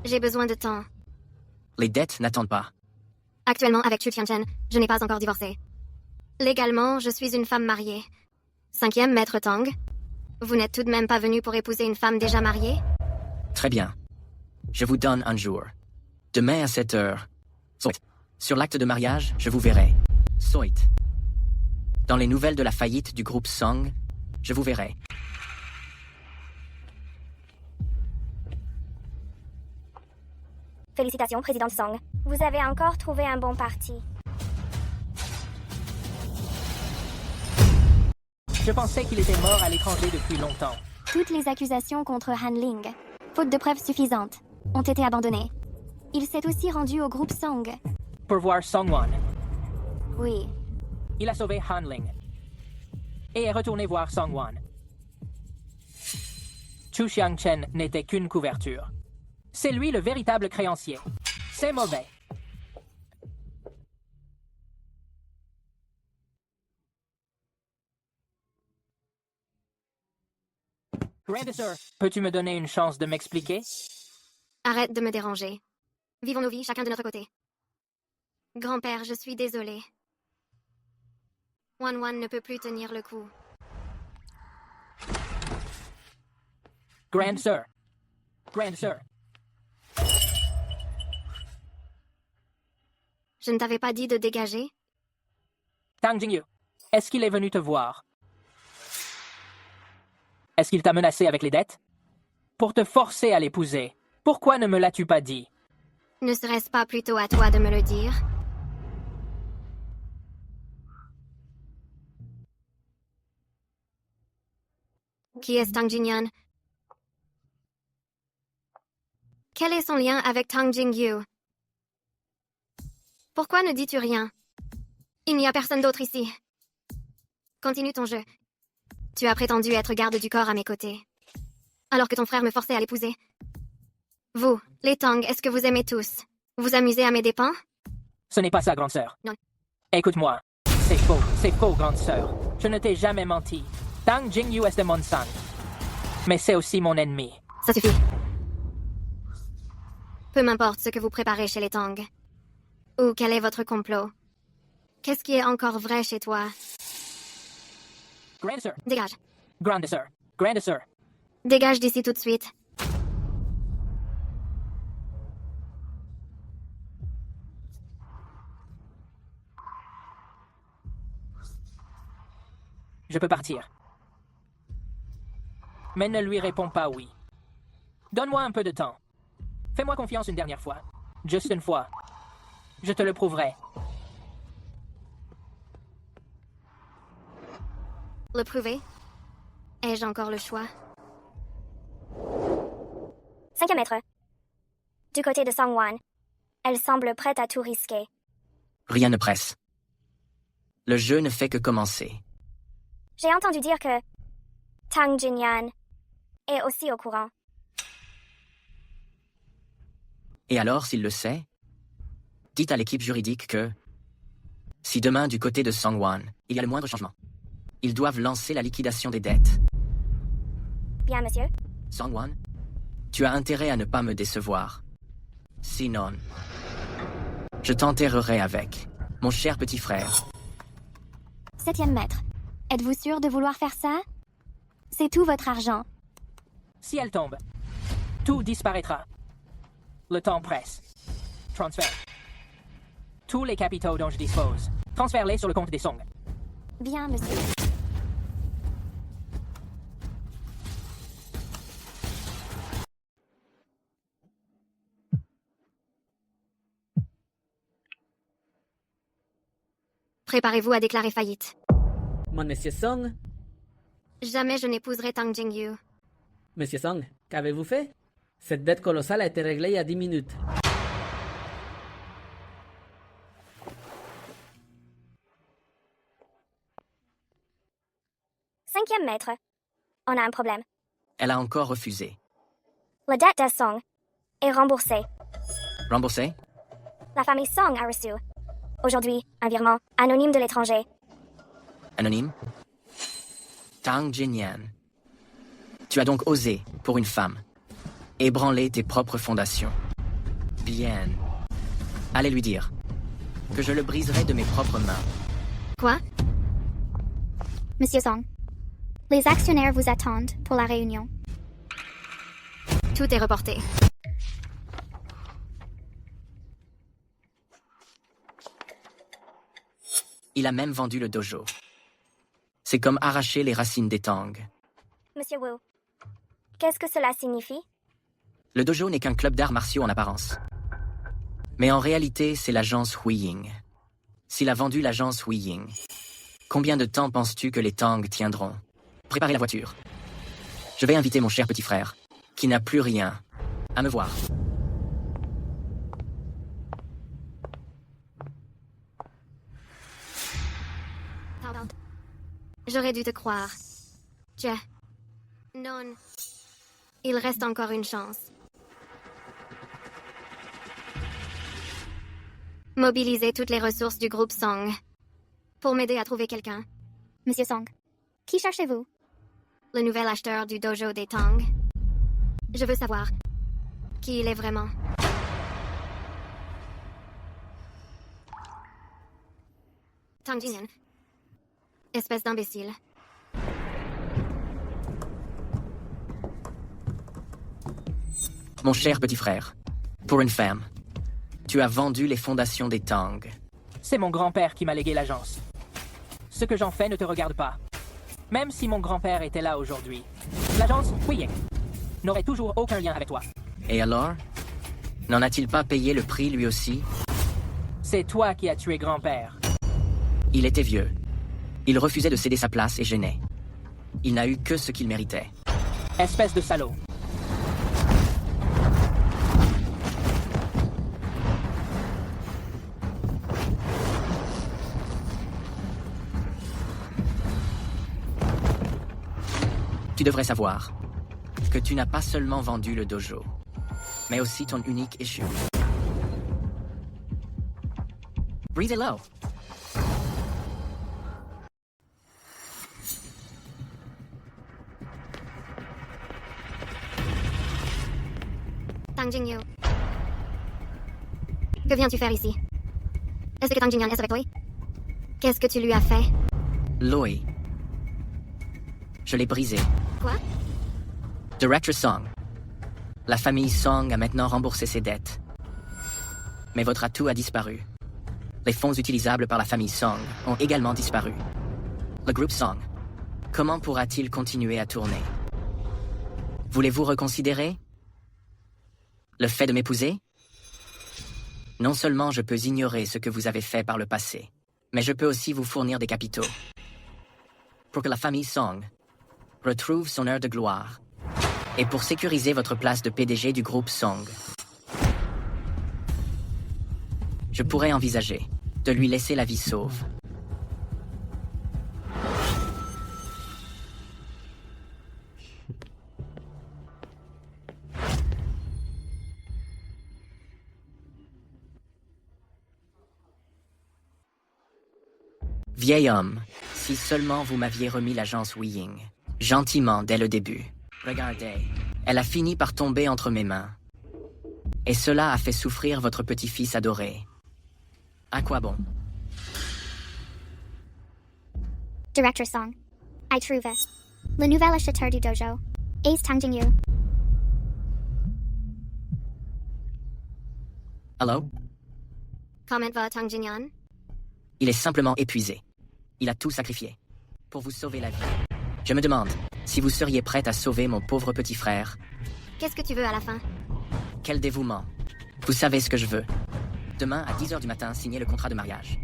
J'ai besoin de temps. Les dettes n'attendent pas. Actuellement, avec Chu Tianchen, je n'ai pas encore divorcé. Légalement, je suis une femme mariée. 5e maître Tang. Vous n'êtes tout de même pas venu pour épouser une femme déjà mariée? Très bien. Je vous donne un jour. Demain à 7 heures. Soit. Sur l'acte de mariage, je vous verrai. Soit. Dans les nouvelles de la faillite du groupe Song, je vous verrai. Félicitations, Président Song. Vous avez encore trouvé un bon parti. Je pensais qu'il était mort à l'étranger depuis longtemps. Toutes les accusations contre Han Ling, faute de preuves suffisantes, ont été abandonnées. Il s'est aussi rendu au groupe Song. Pour voir Songwon. Oui. Il a sauvé Han Ling. Et est retourné voir Songwon. Chu Xiangchen n'était qu'une couverture. C'est lui le véritable créancier. C'est mauvais. Grandisseur, peux-tu me donner une chance de m'expliquer? Arrête de me déranger. Vivons nos vies, chacun de notre côté. Grand-père, je suis désolée. Wan Wan ne peut plus tenir le coup. Grandisseur. Grandisseur. Je ne t'avais pas dit de dégager? Tang Jingyu, est-ce qu'il est venu te voir? Est-ce qu'il t'a menacé avec les dettes? Pour te forcer à l'épouser, pourquoi ne me l'as-tu pas dit? Ne serait-ce pas plutôt à toi de me le dire? Qui est Tang Jingyan? Quel est son lien avec Tang Jingyu? Pourquoi ne dis-tu rien? Il n'y a personne d'autre ici. Continue ton jeu. Tu as prétendu être garde du corps à mes côtés, alors que ton frère me forçait à l'épouser. Vous, les Tang, est-ce que vous aimez tous? Vous amusez à mes dépens? Ce n'est pas ça, grande sœur. Non. Écoute-moi. C'est faux, grande sœur. Je ne t'ai jamais menti. Tang Jingyu est de mon sang. Mais c'est aussi mon ennemi. Ça suffit. Peu m'importe ce que vous préparez chez les Tang. Ou quel est votre complot. Qu'est-ce qui est encore vrai chez toi? Grande sœur. Dégage. Grande sœur. Grande sœur. Dégage d'ici tout de suite. Je peux partir. Mais ne lui réponds pas oui. Donne-moi un peu de temps. Fais-moi confiance une dernière fois. Juste une fois. Je te le prouverai. Le prouver? Ai-je encore le choix? 5e maître. Du côté de Songwan, elle semble prête à tout risquer. Rien ne presse. Le jeu ne fait que commencer. J'ai entendu dire que Tang Jinyan est aussi au courant. Et alors, s'il le sait, dites à l'équipe juridique que, si demain, du côté de Songwan, il y a le moindre changement, ils doivent lancer la liquidation des dettes. Bien, monsieur. Songwan, tu as intérêt à ne pas me décevoir. Sinon, je t'enterrerai avec mon cher petit frère. 7e maître. Êtes-vous sûr de vouloir faire ça? C'est tout votre argent. Si elle tombe, tout disparaîtra. Le temps presse. Transfert. Tous les capitaux dont je dispose, transfère-les sur le compte des Song. Bien, monsieur. Préparez-vous à déclarer faillite. Mon Monsieur Song, Jamais je n'épouserai Tang Jingyu. Monsieur Song, qu'avez-vous fait? Cette dette colossale a été réglée il y a 10 minutes. Cinquième maître. On a un problème. Elle a encore refusé. La dette de Song est remboursée. Remboursé? La famille Song a reçu, aujourd'hui, un virement anonyme de l'étranger. Anonyme? Tang Jinyan. Tu as donc osé, pour une femme, ébranler tes propres fondations. Bien. Allez lui dire que je le briserai de mes propres mains. Quoi? Monsieur Song, les actionnaires vous attendent pour la réunion. Tout est reporté. Il a même vendu le dojo. C'est comme arracher les racines des Tang. Monsieur Wu, qu'est-ce que cela signifie? Le dojo n'est qu'un club d'arts martiaux en apparence. Mais en réalité, c'est l'agence Huiying. S'il a vendu l'agence Huiying, combien de temps penses-tu que les Tang tiendront? Préparez la voiture. Je vais inviter mon cher petit frère, qui n'a plus rien, à me voir. Pardon. J'aurais dû te croire. Non. Il reste encore une chance. Mobilisez toutes les ressources du groupe Song pour m'aider à trouver quelqu'un. Monsieur Song, qui cherchez-vous? Le nouvel acheteur du dojo des Tang. Je veux savoir qui il est vraiment. Tang Jinyan. Espèce d'imbécile. Mon cher petit frère, pour une femme, tu as vendu les fondations des Tang. C'est mon grand-père qui m'a légué l'agence. Ce que j'en fais ne te regarde pas. Même si mon grand-père était là aujourd'hui, l'agence Huiying n'aurait toujours aucun lien avec toi. Et alors? N'en a-t-il pas payé le prix lui aussi? C'est toi qui as tué grand-père. Il était vieux. Il refusait de céder sa place et gênait. Il n'a eu que ce qu'il méritait. Espèce de salaud. Tu devrais savoir que tu n'as pas seulement vendu le dojo, mais aussi ton unique échu. Brisez-le! Tang Jingyu. Que viens-tu faire ici? Est-ce que Tang Jinyan est avec toi? Qu'est-ce que tu lui as fait? Loé. Je l'ai brisé. Quoi? Director Song. La famille Song a maintenant remboursé ses dettes. Mais votre atout a disparu. Les fonds utilisables par la famille Song ont également disparu. Le groupe Song, comment pourra-t-il continuer à tourner? Voulez-vous reconsidérer? Le fait de m'épouser? Non seulement je peux ignorer ce que vous avez fait par le passé, mais je peux aussi vous fournir des capitaux. Pour que la famille Song retrouve son heure de gloire, et pour sécuriser votre place de PDG du groupe Song. Je pourrais envisager de lui laisser la vie sauve. Vieil homme, si seulement vous m'aviez remis l'agence Weiying, gentiment dès le début. Regardez, elle a fini par tomber entre mes mains. Et cela a fait souffrir votre petit-fils adoré. À quoi bon? Director Song. I trouve. Le nouvel acheteur du dojo. Ace Tang Jingyu. Allô? Comment va Tang Jinyan? Il est simplement épuisé. Il a tout sacrifié. Pour vous sauver la vie. Je me demande si vous seriez prête à sauver mon pauvre petit frère. Qu'est-ce que tu veux à la fin? Quel dévouement. Vous savez ce que je veux. Demain, à 10h du matin, signez le contrat de mariage.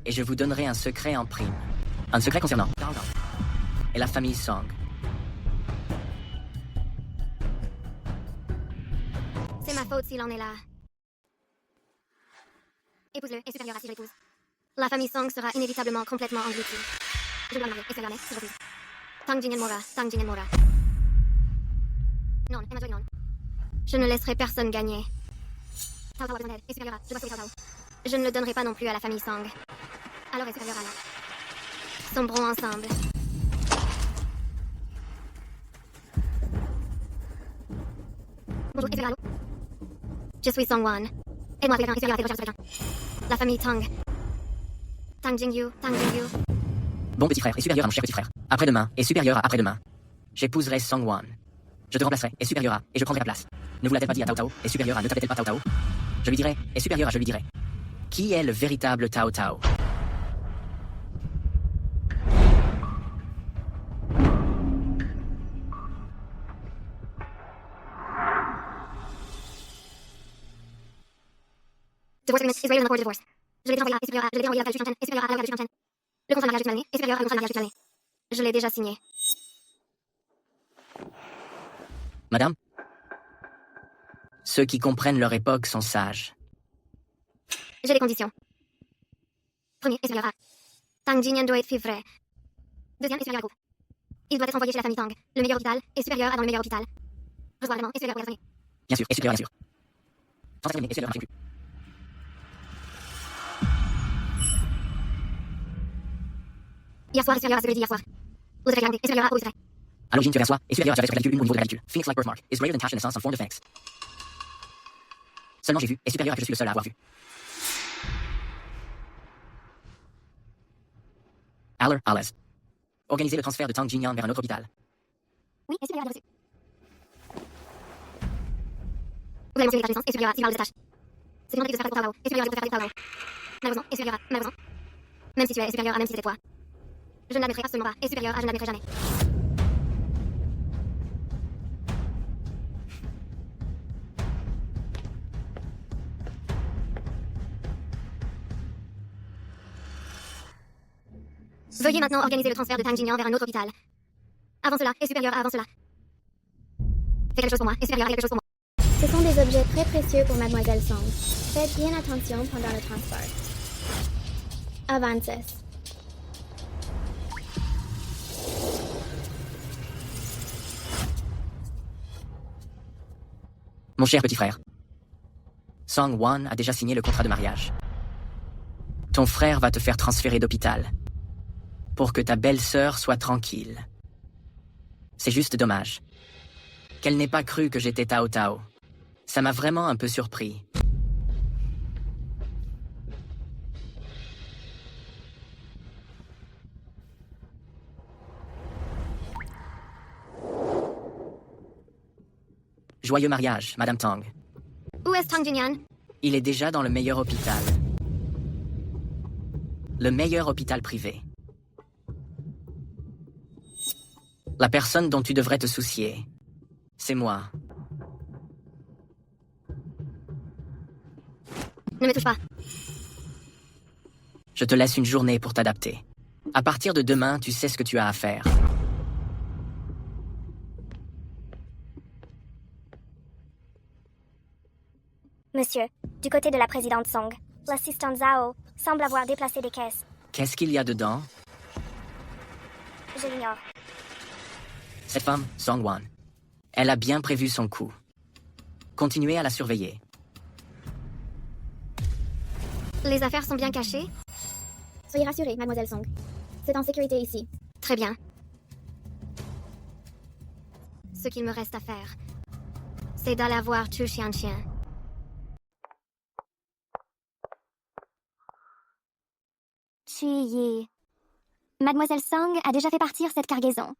Et je vous donnerai un secret en prime. Un secret concernant Dao Dao et la famille Song. C'est ma faute s'il en est là. Épouse-le et supérieur à si je l'épouse. La famille Song sera inévitablement complètement engloutie. Je dois le marier et supérieur si je refuse. Tang Jinyan mourra, Tang Jinyan mourra. Non, Emma Joy, non. Je ne laisserai personne gagner. Tao Tao a besoin d'aide et supérieur à, je dois sauver Tao Tao. Je ne le donnerai pas non plus à la famille Song. Alors est supérieur à la. Sombrons ensemble. Bonjour, supérieur à l'eau. Je suis Song Wan. Aide-moi à supérieur à tes recherches de la famille Tang. Tang Jingyu, Tang Jingyu. Bon petit frère et supérieur à mon cher petit frère. Après-demain et supérieur à après-demain. J'épouserai Song Wan. Je te remplacerai et supérieur à et je prendrai la place. Ne vous l'a-t-elle pas dit à Tao Tao et supérieur à ne t'appelle-t-elle pas Tao Tao? Je lui dirai et supérieur à je lui dirai. Qui est le véritable Tao Tao? Divorce agreement. Israel and accord divorce. Je l'ai déjà envoyé à et supérieur à. Je l'ai déjà envoyé à la Chu Chen et supérieur à la Chu Chen. Le contrat de mariage est malné et supérieur à le contrat de mariage est malné. Je l'ai déjà signé. Madame? Ceux qui comprennent leur époque sont sages. J'ai des conditions. Premier, et supérieur à. Tang Jinyan doit être vrai. Deuxième, et supérieur à groupe. Il doit être envoyé chez la famille Tang. Le meilleur hôpital et supérieur à dans le meilleur hôpital. Reçois vraiment et supérieur pour la famille. Bien sûr, et supérieur bien sûr. Sans terminer, et supérieur à plus. Hier soir, et supérieur à ce que j'ai dit hier soir. Vous avez regardé, et supérieur à au Israël. À l'origine, tu aperçois, et supérieur à j'avais sur la une au niveau de la radicule. Phoenix-like birthmark is greater than tache naissance on form de phoenix. Seulement j'ai vu, et supérieur à que je suis le seul à avoir vu. Aller, Alice. Organisez le transfert de Tang Jinyan vers un autre hôpital. Oui, et supérieur à reçu. Vous avez mentionné l'état de naissance, et supérieur à si parle de tâche. C'est une entrée de se faire Tao Tao, et supérieur à de faire Tao Tao. Malheureusement, et supérieur à, malheureusement. Même si tu es supérieur à, même si c'était toi. Je ne l'admettrai absolument pas, et supérieur à, je ne l'admettrai jamais. Veuillez maintenant organiser le transfert de Tang Jinyan vers un autre hôpital. Avant cela, et supérieur à avant cela. Fais quelque chose pour moi, et supérieur à quelque chose pour moi. Ce sont des objets très précieux pour Mademoiselle Song. Faites bien attention pendant le transport. Avances. Mon cher petit frère. Song Wan a déjà signé le contrat de mariage. Ton frère va te faire transférer d'hôpital. Pour que ta belle-sœur soit tranquille. C'est juste dommage. Qu'elle n'ait pas cru que j'étais Tao Tao. Ça m'a vraiment un peu surpris. Joyeux mariage, Madame Tang. Où est Tang Jingyan? Il est déjà dans le meilleur hôpital. Le meilleur hôpital privé. La personne dont tu devrais te soucier, c'est moi. Ne me touche pas. Je te laisse une journée pour t'adapter. À partir de demain, tu sais ce que tu as à faire. Monsieur, du côté de la présidente Song, l'assistant Zhao semble avoir déplacé des caisses. Qu'est-ce qu'il y a dedans? Je l'ignore. Cette femme, Song Wan. Elle a bien prévu son coup. Continuez à la surveiller. Les affaires sont bien cachées? Soyez rassurée, mademoiselle Song. C'est en sécurité ici. Très bien. Ce qu'il me reste à faire, c'est d'aller voir Chu Xianchen. Chi Yi. Mademoiselle Song a déjà fait partir cette cargaison.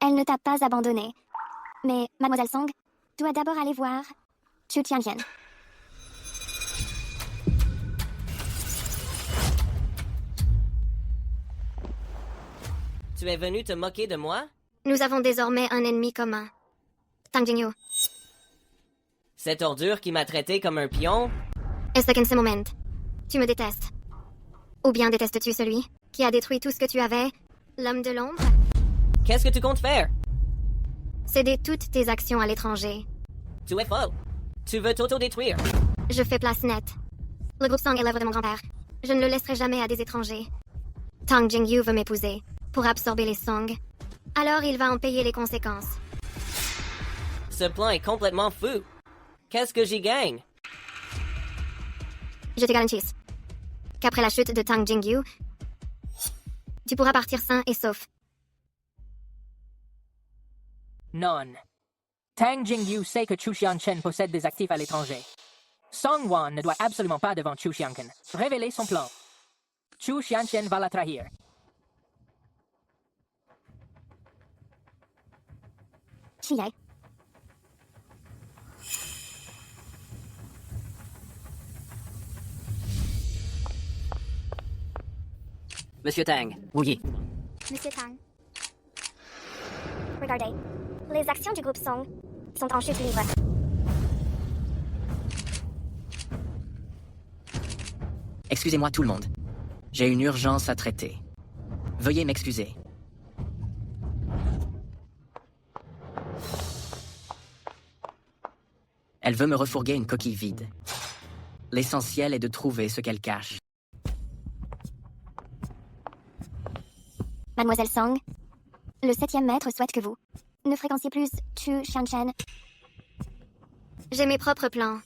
Elle ne t'a pas abandonné. Mais Mademoiselle Song doit d'abord aller voir Chu Tianjian. Tu es venu te moquer de moi? Nous avons désormais un ennemi commun. Tang Jingyu. Cette ordure qui m'a traité comme un pion? Est-ce qu'en ce moment, tu me détestes? Ou bien détestes-tu celui qui a détruit tout ce que tu avais, l'homme de l'ombre? Qu'est-ce que tu comptes faire? Céder toutes tes actions à l'étranger. Tu es folle. Tu veux t'auto-détruire. Je fais place nette. Le groupe Song est l'œuvre de mon grand-père. Je ne le laisserai jamais à des étrangers. Tang Jingyu veut m'épouser pour absorber les Song. Alors il va en payer les conséquences. Ce plan est complètement fou. Qu'est-ce que j'y gagne? Je te garantis qu'après la chute de Tang Jingyu, tu pourras partir sain et sauf. Non. Tang Jingyu sait que Chu Xianchen possède des actifs à l'étranger. Song Wan ne doit absolument pas devant Chu Xianchen révéler son plan. Chu Xianchen va la trahir. Chi Yi. Monsieur Tang, oui. Monsieur Tang. Regardez. Les actions du groupe Song sont en chute libre. Excusez-moi tout le monde. J'ai une urgence à traiter. Veuillez m'excuser. Elle veut me refourguer une coquille vide. L'essentiel est de trouver ce qu'elle cache. Mademoiselle Song, le 7e maître souhaite que vous ne fréquentiez plus Chu Xianchen. J'ai mes propres plans.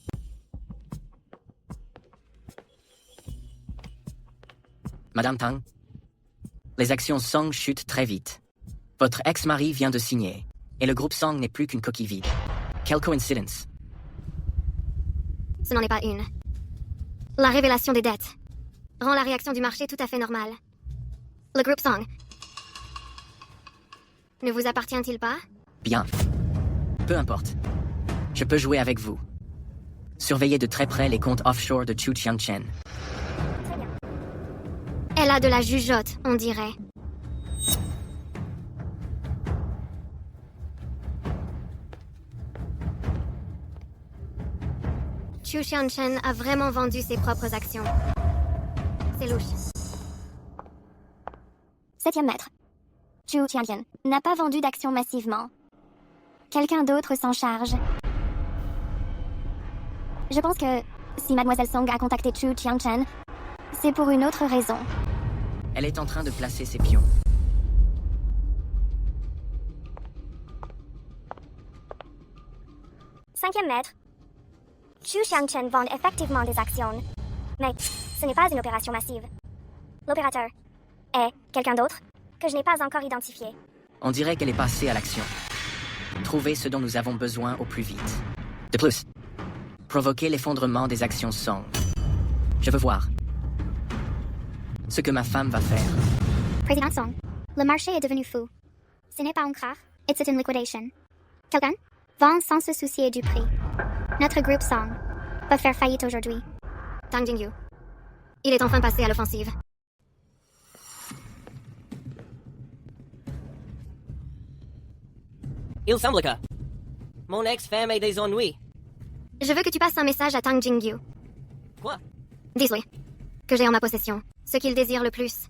Madame Tang, les actions Song chutent très vite. Votre ex-mari vient de signer, et le groupe Song n'est plus qu'une coquille vide. Quelle coïncidence. Ce n'en est pas une. La révélation des dettes rend la réaction du marché tout à fait normale. Le groupe Song ne vous appartient-il pas? Bien. Peu importe. Je peux jouer avec vous. Surveillez de très près les comptes offshore de Chu Xianchen. Elle a de la jugeote, on dirait. Chu Xianchen a vraiment vendu ses propres actions. C'est louche. 7e maître. Chu Tianjian n'a pas vendu d'actions massivement. Quelqu'un d'autre s'en charge. Je pense que si Mademoiselle Song a contacté Chu Tianchen, c'est pour une autre raison. Elle est en train de placer ses pions. Cinquième maître. Chu Xianchen vend effectivement des actions. Mais ce n'est pas une opération massive. L'opérateur est quelqu'un d'autre que je n'ai pas encore identifié. On dirait qu'elle est passée à l'action. Trouvez ce dont nous avons besoin au plus vite. De plus, provoquer l'effondrement des actions Song. Je veux voir ce que ma femme va faire. Président Song, le marché est devenu fou. Ce n'est pas un krach, it's in liquidation. Quelqu'un vend sans se soucier du prix. Notre groupe Song va faire faillite aujourd'hui. Tang Jingyu. Il est enfin passé à l'offensive. Il semble que mon ex-femme ait des ennuis. Je veux que tu passes un message à Tang Jingyu. Quoi? Dis-lui que j'ai en ma possession ce qu'il désire le plus.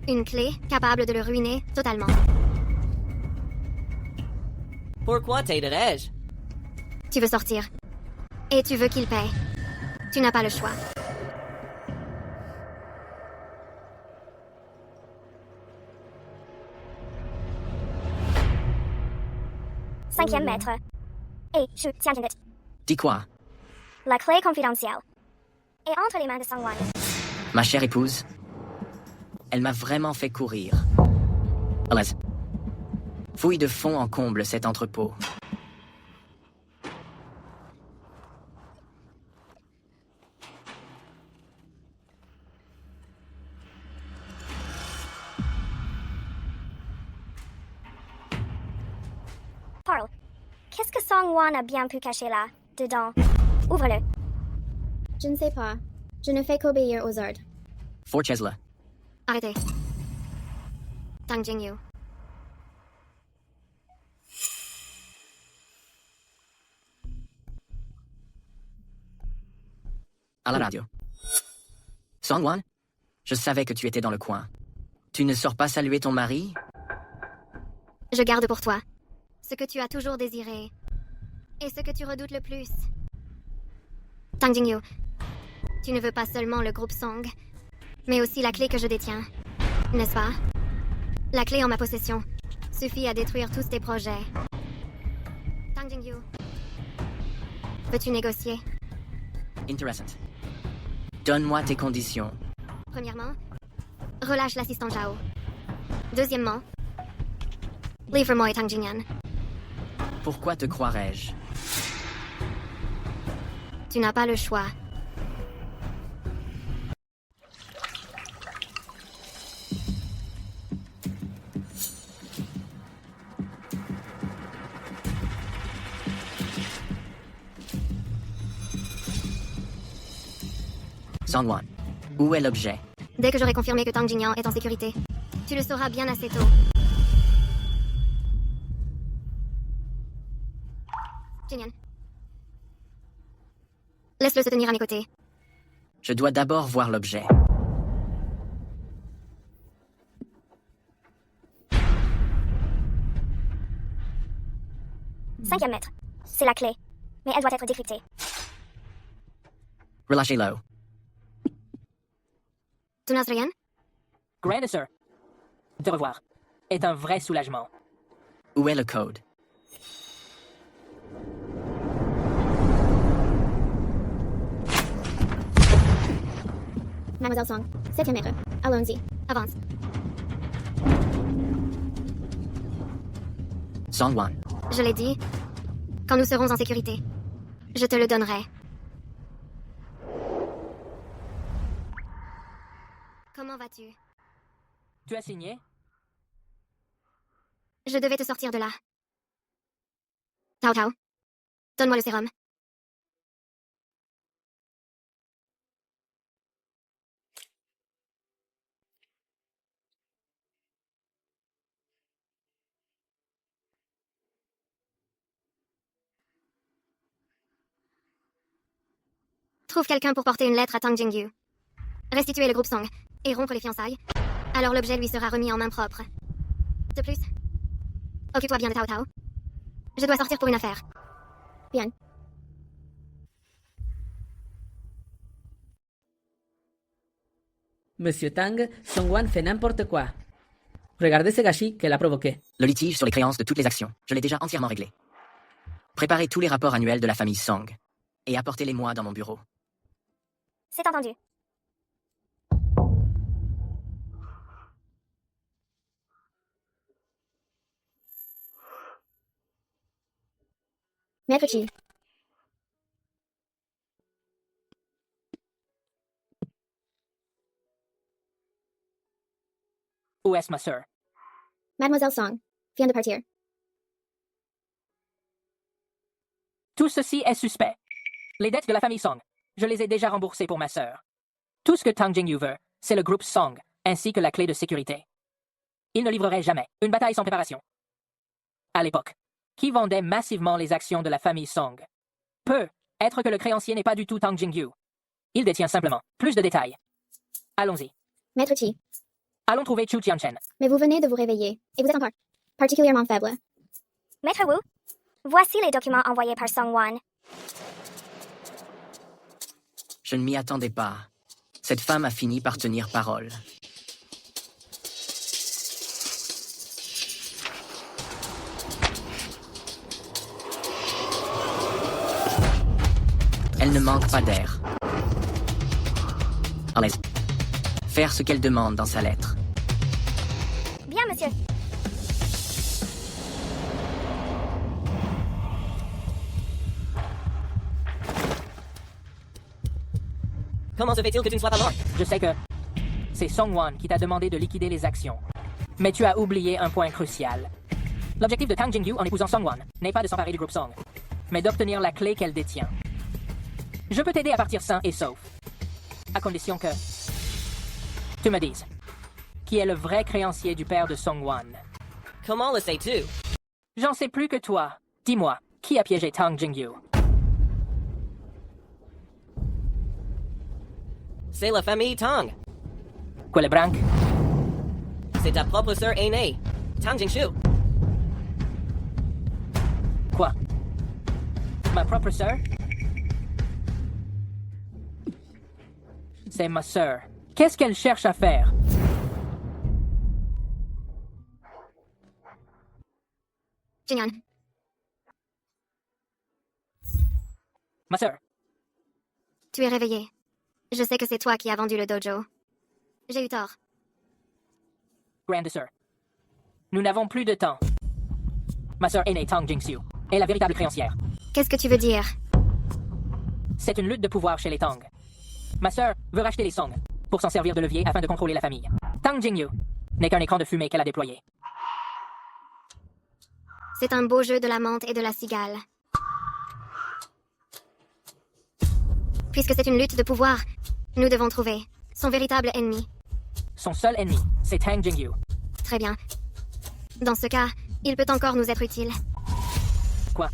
Une clé capable de le ruiner totalement. Pourquoi t'aiderais-je? Tu veux sortir. Et tu veux qu'il paye. Tu n'as pas le choix. Cinquième maître. Et je tiens une minute. Dis quoi? La clé confidentielle est entre les mains de Songwan. Ma chère épouse, elle m'a vraiment fait courir. Allez. Fouille de fond en comble cet entrepôt. Parle. Qu'est-ce que Songwan a bien pu cacher là, dedans? Ouvre-le. Je ne sais pas. Je ne fais qu'obéir aux ordres. Fort Chesla. Arrêtez. Tang Jingyu. À la radio. Songwan, je savais que tu étais dans le coin. Tu ne sors pas saluer ton mari? Je garde pour toi ce que tu as toujours désiré et ce que tu redoutes le plus. Tang Jingyu, tu ne veux pas seulement le groupe Song, mais aussi la clé que je détiens, n'est-ce pas? La clé en ma possession suffit à détruire tous tes projets. Tang Jingyu, veux-tu négocier? Intéressant. Donne-moi tes conditions. Premièrement, relâche l'assistant Zhao. Deuxièmement, livre-moi Tang Jingyan. Pourquoi te croirais-je? Tu n'as pas le choix. Songwan, où est l'objet? Dès que j'aurai confirmé que Tang Jingyan est en sécurité, tu le sauras bien assez tôt. Jingyan. Laisse-le se tenir à mes côtés. Je dois d'abord voir l'objet. Cinquième maître. C'est la clé. Mais elle doit être décryptée. Relâchez-le. Tu n'as rien? Grand Sir, de revoir est un vrai soulagement. Où est le code? Mademoiselle Song, 7e maître. Allons-y. Avance. Songwan, Je l'ai dit, quand nous serons en sécurité, je te le donnerai. Comment vas-tu? Tu as signé? Je devais te sortir de là. Tao Tao, donne-moi le sérum. Trouve quelqu'un pour porter une lettre à Tang Jingyu. Restituer le groupe Song et rompre les fiançailles. Alors l'objet lui sera remis en main propre. De plus, occupe-toi bien de Tao Tao. Je dois sortir pour une affaire. Bien. Monsieur Tang, Songwan fait n'importe quoi. Regardez ce gâchis qu'elle a provoqué. le litige sur les créances de toutes les actions, je l'ai déjà entièrement réglé. Préparez tous les rapports annuels de la famille Song et apportez-les-moi dans mon bureau. C'est entendu. Maître Chi. Où est-ce ma sœur? Mademoiselle Song vient de partir. Tout ceci est suspect. Les dettes de la famille Song, je les ai déjà remboursées pour ma sœur. Tout ce que Tang Jingyu veut, c'est le groupe Song, ainsi que la clé de sécurité. Il ne livrerait jamais une bataille sans préparation. À l'époque, qui vendait massivement les actions de la famille Song? Peut être que le créancier n'est pas du tout Tang Jingyu. Il détient simplement plus de détails. Allons-y. Maître Chi, Allons trouver Chu Tianchen. mais vous venez de vous réveiller, et vous êtes encore particulièrement faible. Maître Wu, voici les documents envoyés par Song-Wan. Je ne m'y attendais pas. Cette femme a fini par tenir parole. Elle ne manque pas d'air. En laisse faire ce qu'elle demande dans sa lettre. Bien, monsieur. Comment se fait-il que tu ne sois pas mort? Je sais que c'est Song-Wan qui t'a demandé de liquider les actions. Mais tu as oublié un point crucial. L'objectif de Tang Jingyu en épousant Song-Wan n'est pas de s'emparer du groupe Song, mais d'obtenir la clé qu'elle détient. Je peux t'aider à partir sain et sauf, à condition que tu me dises qui est le vrai créancier du père de Song-Wan. Comment le sais-tu? J'en sais plus que toi. Dis-moi, qui a piégé Tang Jingyu? C'est la famille Tang. Quoi le branque? C'est ta propre sœur aînée, Tang Jingshu. Quoi? Ma propre sœur? C'est ma sœur. Qu'est-ce qu'elle cherche à faire? Jinyan, Ma sœur. tu es réveillé. Je sais que c'est toi qui as vendu le dojo. J'ai eu tort. Grande sœur. Nous n'avons plus de temps. Ma sœur aînée Tang Jingxiu est la véritable créancière. Qu'est-ce que tu veux dire? C'est une lutte de pouvoir chez les Tang. Ma sœur veut racheter les Song pour s'en servir de levier afin de contrôler la famille. Tang Jingyu n'est qu'un écran de fumée qu'elle a déployé. C'est un beau jeu de la menthe et de la cigale. Puisque c'est une lutte de pouvoir, nous devons trouver son véritable ennemi. Son seul ennemi, c'est Tang Jingyu. Très bien. Dans ce cas, il peut encore nous être utile. Quoi?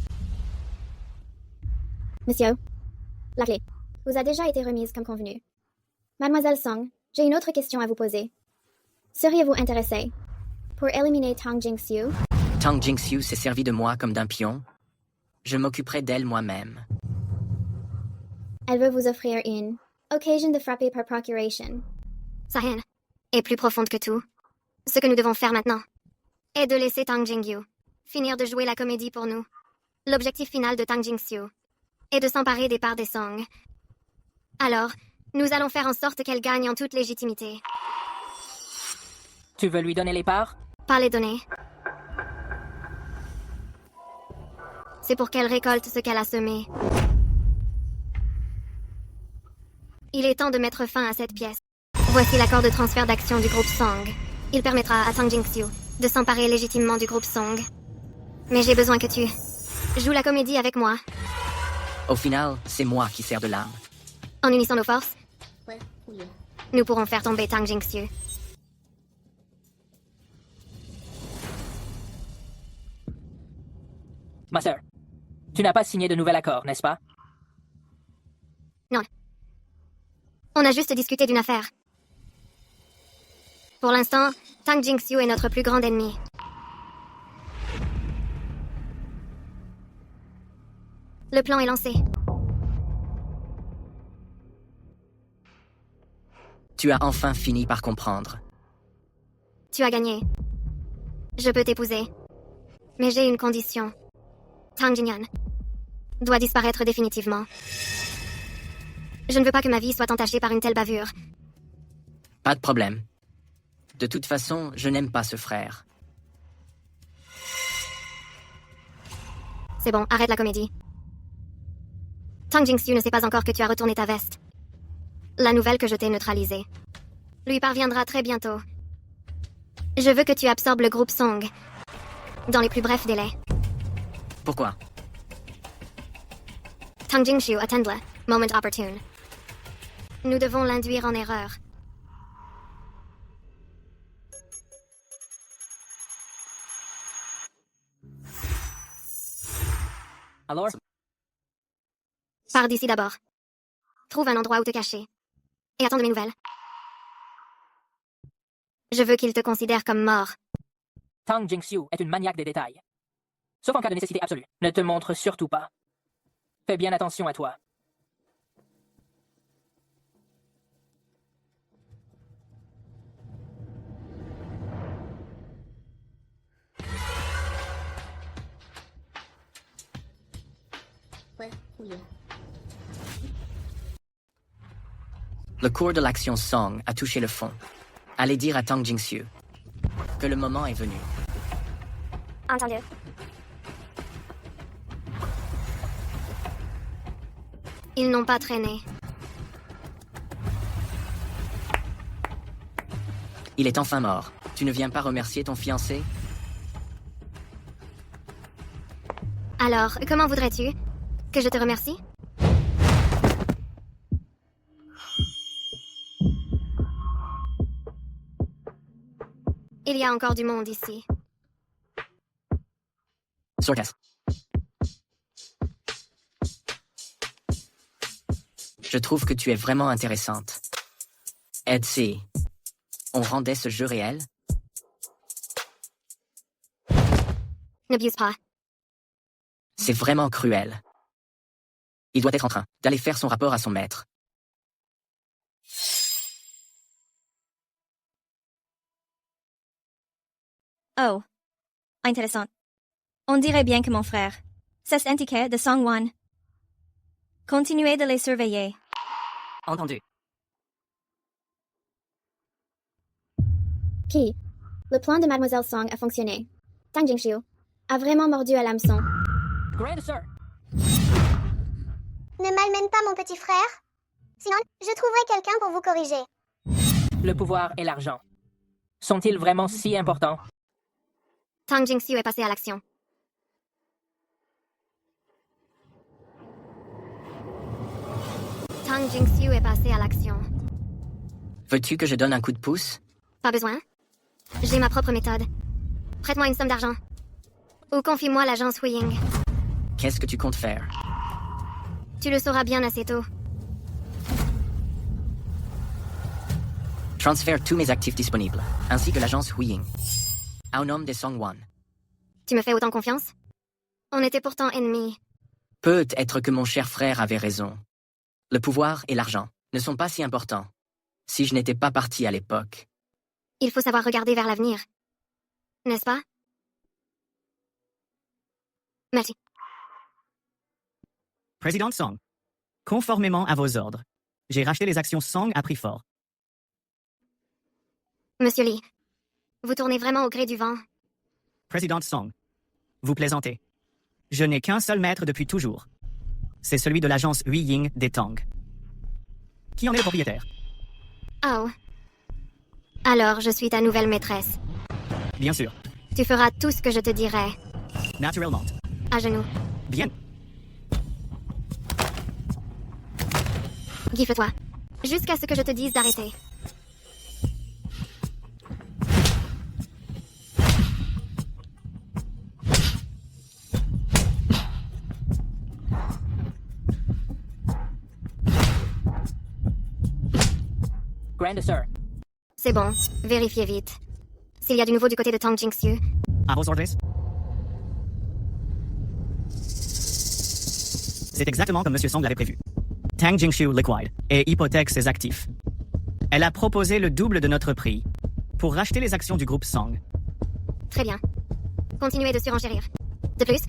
Monsieur, la clé vous a déjà été remise comme convenu. Mademoiselle Song, j'ai une autre question à vous poser. Seriez-vous intéressée pour éliminer Tang Jingxiu? Tang Jingxiu s'est servi de moi comme d'un pion. Je m'occuperai d'elle moi-même. Elle veut vous offrir une occasion de frapper par procuration. Sa haine est plus profonde que tout. Ce que nous devons faire maintenant est de laisser Tang Jingyu finir de jouer la comédie pour nous. L'objectif final de Tang Jingxiu est de s'emparer des parts des Song. Alors, nous allons faire en sorte qu'elle gagne en toute légitimité. Tu veux lui donner les parts? Pas les donner. C'est pour qu'elle récolte ce qu'elle a semé. Il est temps de mettre fin à cette pièce. Voici l'accord de transfert d'actions du groupe Song. Il permettra à Tang Jingxiu de s'emparer légitimement du groupe Song. Mais j'ai besoin que tu joues la comédie avec moi. Au final, c'est moi qui sers de lame. En unissant nos forces, nous pourrons faire tomber Tang Jingxiu. Ma sœur, tu n'as pas signé de nouvel accord, n'est-ce pas? Non. On a juste discuté d'une affaire. Pour l'instant, Tang Jingxiu est notre plus grand ennemi. Le plan est lancé. Tu as enfin fini par comprendre. Tu as gagné. Je peux t'épouser. Mais j'ai une condition. Tang Jinyan doit disparaître définitivement. Je ne veux pas que ma vie soit entachée par une telle bavure. Pas de problème. De toute façon, je n'aime pas ce frère. C'est bon, arrête la comédie. Tang Jingxiu ne sait pas encore que tu as retourné ta veste. La nouvelle que je t'ai neutralisée lui parviendra très bientôt. Je veux que tu absorbes le groupe Song dans les plus brefs délais. Pourquoi? Tang Jingshu, attends-le. Moment opportune. Nous devons l'induire en erreur. Alors? Pars d'ici d'abord. Trouve un endroit où te cacher. Et attends de mes nouvelles. Je veux qu'il te considère comme mort. Tang Jingxiu est une maniaque des détails. Sauf en cas de nécessité absolue. Ne te montre surtout pas. Fais bien attention à toi. Le cours de l'action Song a touché le fond. Allez dire à Tang Jingxiu que le moment est venu. Entendu. Ils n'ont pas traîné. Il est enfin mort. Tu ne viens pas remercier ton fiancé? Alors, comment voudrais-tu que je te remercie? Il y a encore du monde ici. Sorkas. Je trouve que tu es vraiment intéressante. Ed, on rendait ce jeu réel? N'abuse pas. C'est vraiment cruel. Il doit être en train d'aller faire son rapport à son maître. Oh. Intéressant. On dirait bien que mon frère. C'est indiqué de Songwon. Continuez de les surveiller. Entendu. Qui? Le plan de Mademoiselle Song a fonctionné. Tang Jingxiu a vraiment mordu à l'hameçon. Grand Sir! Ne malmène pas mon petit frère. Sinon, je trouverai quelqu'un pour vous corriger. Le pouvoir et l'argent. Sont-ils vraiment si importants? Tang Jingxiu est passé à l'action. Tang Jingxiu est passé à l'action. Veux-tu que je donne un coup de pouce? Pas besoin. J'ai ma propre méthode. Prête-moi une somme d'argent. Ou confie-moi l'agence Huying. Qu'est-ce que tu comptes faire? Tu le sauras bien assez tôt. Transfère tous mes actifs disponibles, ainsi que l'agence Huying. Au nom de Songwon. Tu me fais autant confiance? On était pourtant ennemis. Peut-être que mon cher frère avait raison. Le pouvoir et l'argent ne sont pas si importants. Si je n'étais pas parti à l'époque. Il faut savoir regarder vers l'avenir. N'est-ce pas? Merci. Président Song, conformément à vos ordres, j'ai racheté les actions Song à prix fort. Monsieur Lee, vous tournez vraiment au gré du vent. Président Song, vous plaisantez. Je n'ai qu'un seul maître depuis toujours. C'est celui de l'agence Huying des Tang. Qui en est le propriétaire? Oh. Alors, je suis ta nouvelle maîtresse. Bien sûr. Tu feras tout ce que je te dirai. Naturellement. À genoux. Bien. Gifle-toi. Jusqu'à ce que je te dise d'arrêter. Grand Sir. C'est bon. Vérifiez vite. S'il y a du nouveau du côté de Tang Jingxiu. À vos ordres. C'est exactement comme M. Song l'avait prévu. Tang Jingxiu liquide et hypothèque ses actifs. Elle a proposé le double de notre prix pour racheter les actions du groupe Song. Très bien. Continuez de surenchérir. De plus,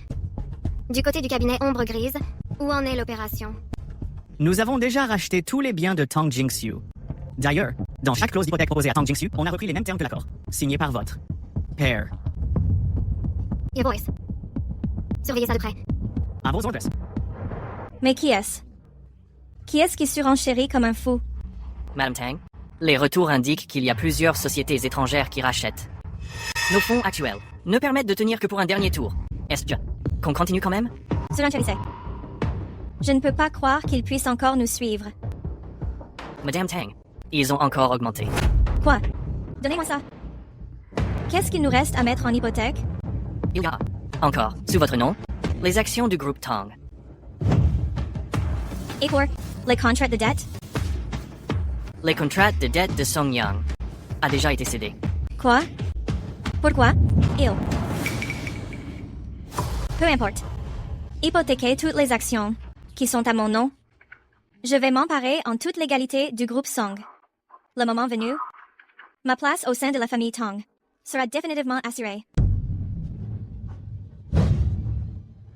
du côté du cabinet Ombre Grise, où en est l'opération? Nous avons déjà racheté tous les biens de Tang Jingxiu. D'ailleurs, dans chaque clause d'hypothèque proposée à Tang Jingxiu, on a repris les mêmes termes que l'accord, signé par votre père. Your voice. Surveillez ça de près. À vos ordres. Mais qui est-ce? Qui est-ce qui surenchérit comme un fou? Madame Tang, les retours indiquent qu'il y a plusieurs sociétés étrangères qui rachètent. Nos fonds actuels ne permettent de tenir que pour un dernier tour. Est-ce qu'on continue quand même? Surenchérissez. Je ne peux pas croire qu'ils puissent encore nous suivre. Madame Tang, ils ont encore augmenté. Quoi? Donnez-moi ça. Qu'est-ce qu'il nous reste à mettre en hypothèque? Il y a, encore, sous votre nom, les actions du groupe Tang. Et pour les contrats de dette? Les contrats de dette de Song Yang a déjà été cédé. Quoi? Pourquoi? Il. Peu importe. Hypothéquer toutes les actions qui sont à mon nom. Je vais m'emparer en toute légalité du groupe Song. Le moment venu, ma place au sein de la famille Tang sera définitivement assurée.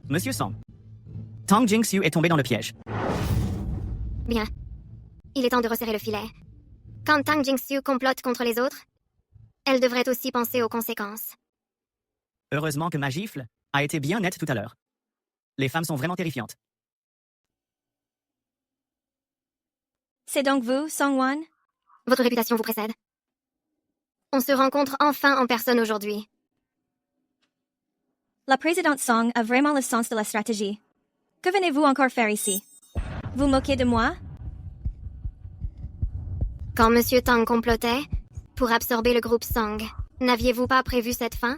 Monsieur Song, Tang Jingxiu est tombé dans le piège. Bien. Il est temps de resserrer le filet. Quand Tang Jingxiu complote contre les autres, elle devrait aussi penser aux conséquences. Heureusement que ma gifle a été bien nette tout à l'heure. Les femmes sont vraiment terrifiantes. C'est donc vous, Song-won? Votre réputation vous précède. On se rencontre enfin en personne aujourd'hui. La présidente Song a vraiment le sens de la stratégie. Que venez-vous encore faire ici? Vous moquez de moi? Quand Monsieur Tang complotait pour absorber le groupe Song, n'aviez-vous pas prévu cette fin?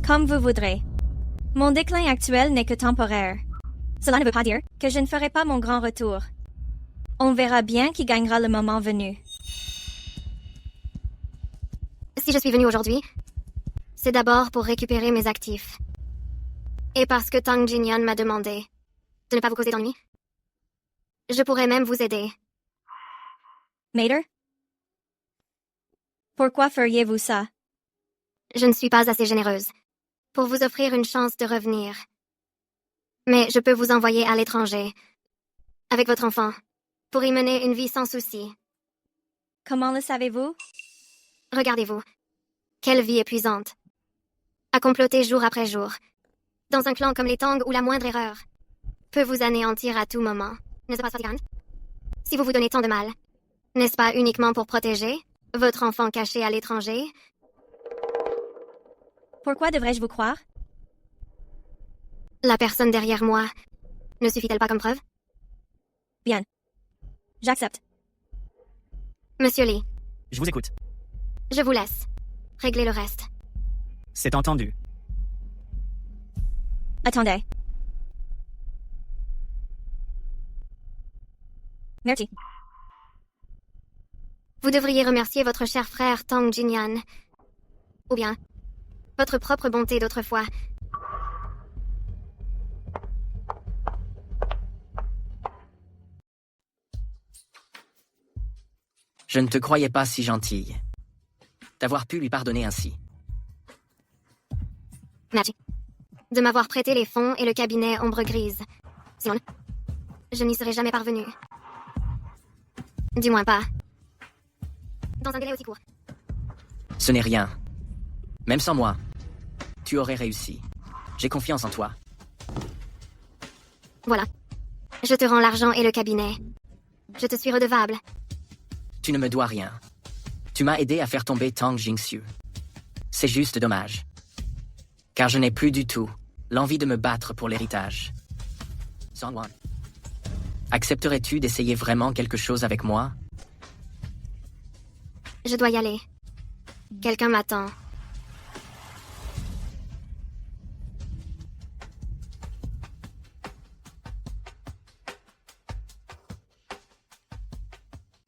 Comme vous voudrez. Mon déclin actuel n'est que temporaire. Cela ne veut pas dire que je ne ferai pas mon grand retour. On verra bien qui gagnera le moment venu. Si je suis venue aujourd'hui, c'est d'abord pour récupérer mes actifs. Et parce que Tang Jinyan m'a demandé de ne pas vous causer d'ennui. Je pourrais même vous aider. Mater? Pourquoi feriez-vous ça? Je ne suis pas assez généreuse pour vous offrir une chance de revenir. Mais je peux vous envoyer à l'étranger, avec votre enfant, pour y mener une vie sans souci. Comment le savez-vous? Regardez-vous. Quelle vie épuisante. À comploter jour après jour. Dans un clan comme les Tang où la moindre erreur peut vous anéantir à tout moment. N'est-ce pas, Swatigan? Si vous vous donnez tant de mal, n'est-ce pas uniquement pour protéger votre enfant caché à l'étranger? Pourquoi devrais-je vous croire? La personne derrière moi ne suffit-elle pas comme preuve? Bien. J'accepte. Monsieur Lee, Je vous écoute. je vous laisse. Réglez le reste. C'est entendu. Attendez. Merci. Vous devriez remercier votre cher frère Tang Jinyan. Ou bien, votre propre bonté d'autrefois. Je ne te croyais pas si gentille. D'avoir pu lui pardonner ainsi. Merci. De m'avoir prêté les fonds et le cabinet ombre grise. Sinon, je n'y serais jamais parvenue. Du moins pas. Dans un délai aussi court. Ce n'est rien. Même sans moi, tu aurais réussi. J'ai confiance en toi. Voilà. Je te rends l'argent et le cabinet. Je te suis redevable. Tu ne me dois rien. Tu m'as aidé à faire tomber Tang Jingxiu. C'est juste dommage. Car je n'ai plus du tout l'envie de me battre pour l'héritage. Song-won, accepterais-tu d'essayer vraiment quelque chose avec moi? Je dois y aller. Quelqu'un m'attend.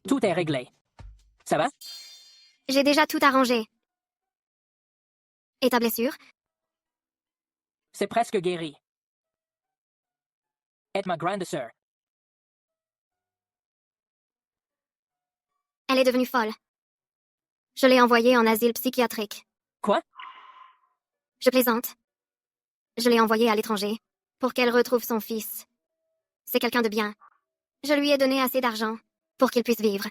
Tout est réglé. Ça va? J'ai déjà tout arrangé. Et ta blessure? C'est presque guéri. Et ma grande sœur. Elle est devenue folle. Je l'ai envoyée en asile psychiatrique. Quoi? Je plaisante. Je l'ai envoyée à l'étranger pour qu'elle retrouve son fils. C'est quelqu'un de bien. Je lui ai donné assez d'argent pour qu'il puisse vivre.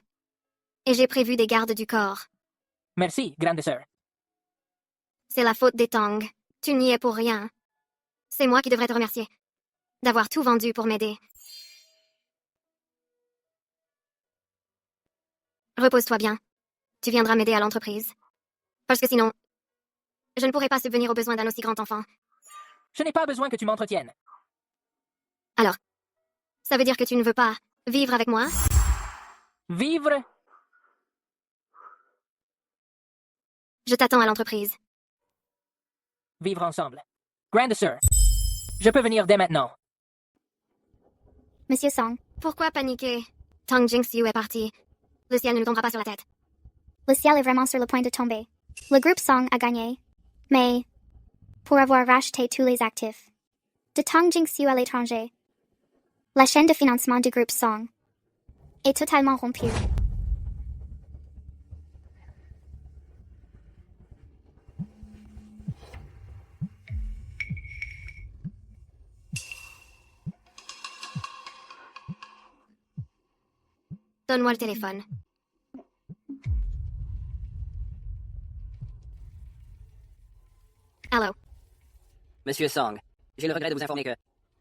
Et j'ai prévu des gardes du corps. Merci, grande sœur. C'est la faute des Tang. Tu n'y es pour rien. C'est moi qui devrais te remercier d'avoir tout vendu pour m'aider. Repose-toi bien. Tu viendras m'aider à l'entreprise. Parce que sinon, je ne pourrai pas subvenir aux besoins d'un aussi grand enfant. Je n'ai pas besoin que tu m'entretiennes. Alors, ça veut dire que tu ne veux pas vivre avec moi? Vivre? Je t'attends à l'entreprise. Vivre ensemble. Grande sœur, je peux venir dès maintenant. Monsieur Song, Pourquoi paniquer? Tong Jingxiu est parti. Le ciel ne nous tombera pas sur la tête. le ciel est vraiment sur le point de tomber. Le groupe Song a gagné. Mais, pour avoir racheté tous les actifs de Tong Jingxiu à l'étranger, la chaîne de financement du groupe Song est totalement rompue. Donne-moi le téléphone. Allô? Monsieur Song, j'ai le regret de vous informer que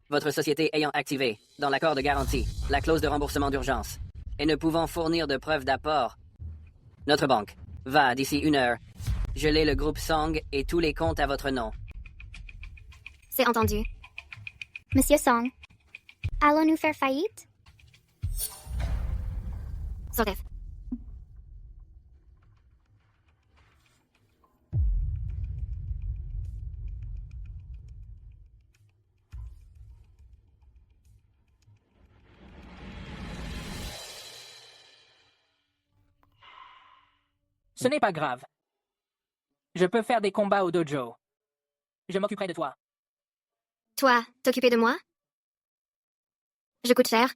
votre société ayant activé, dans l'accord de garantie, la clause de remboursement d'urgence, et ne pouvant fournir de preuves d'apport, notre banque va, d'ici 1 heure, geler le groupe Song et tous les comptes à votre nom. C'est entendu. Monsieur Song, allons-nous faire faillite? Sortez. Ce n'est pas grave. Je peux faire des combats au dojo. Je m'occuperai de toi. Toi, t'occuper de moi? Je coûte cher.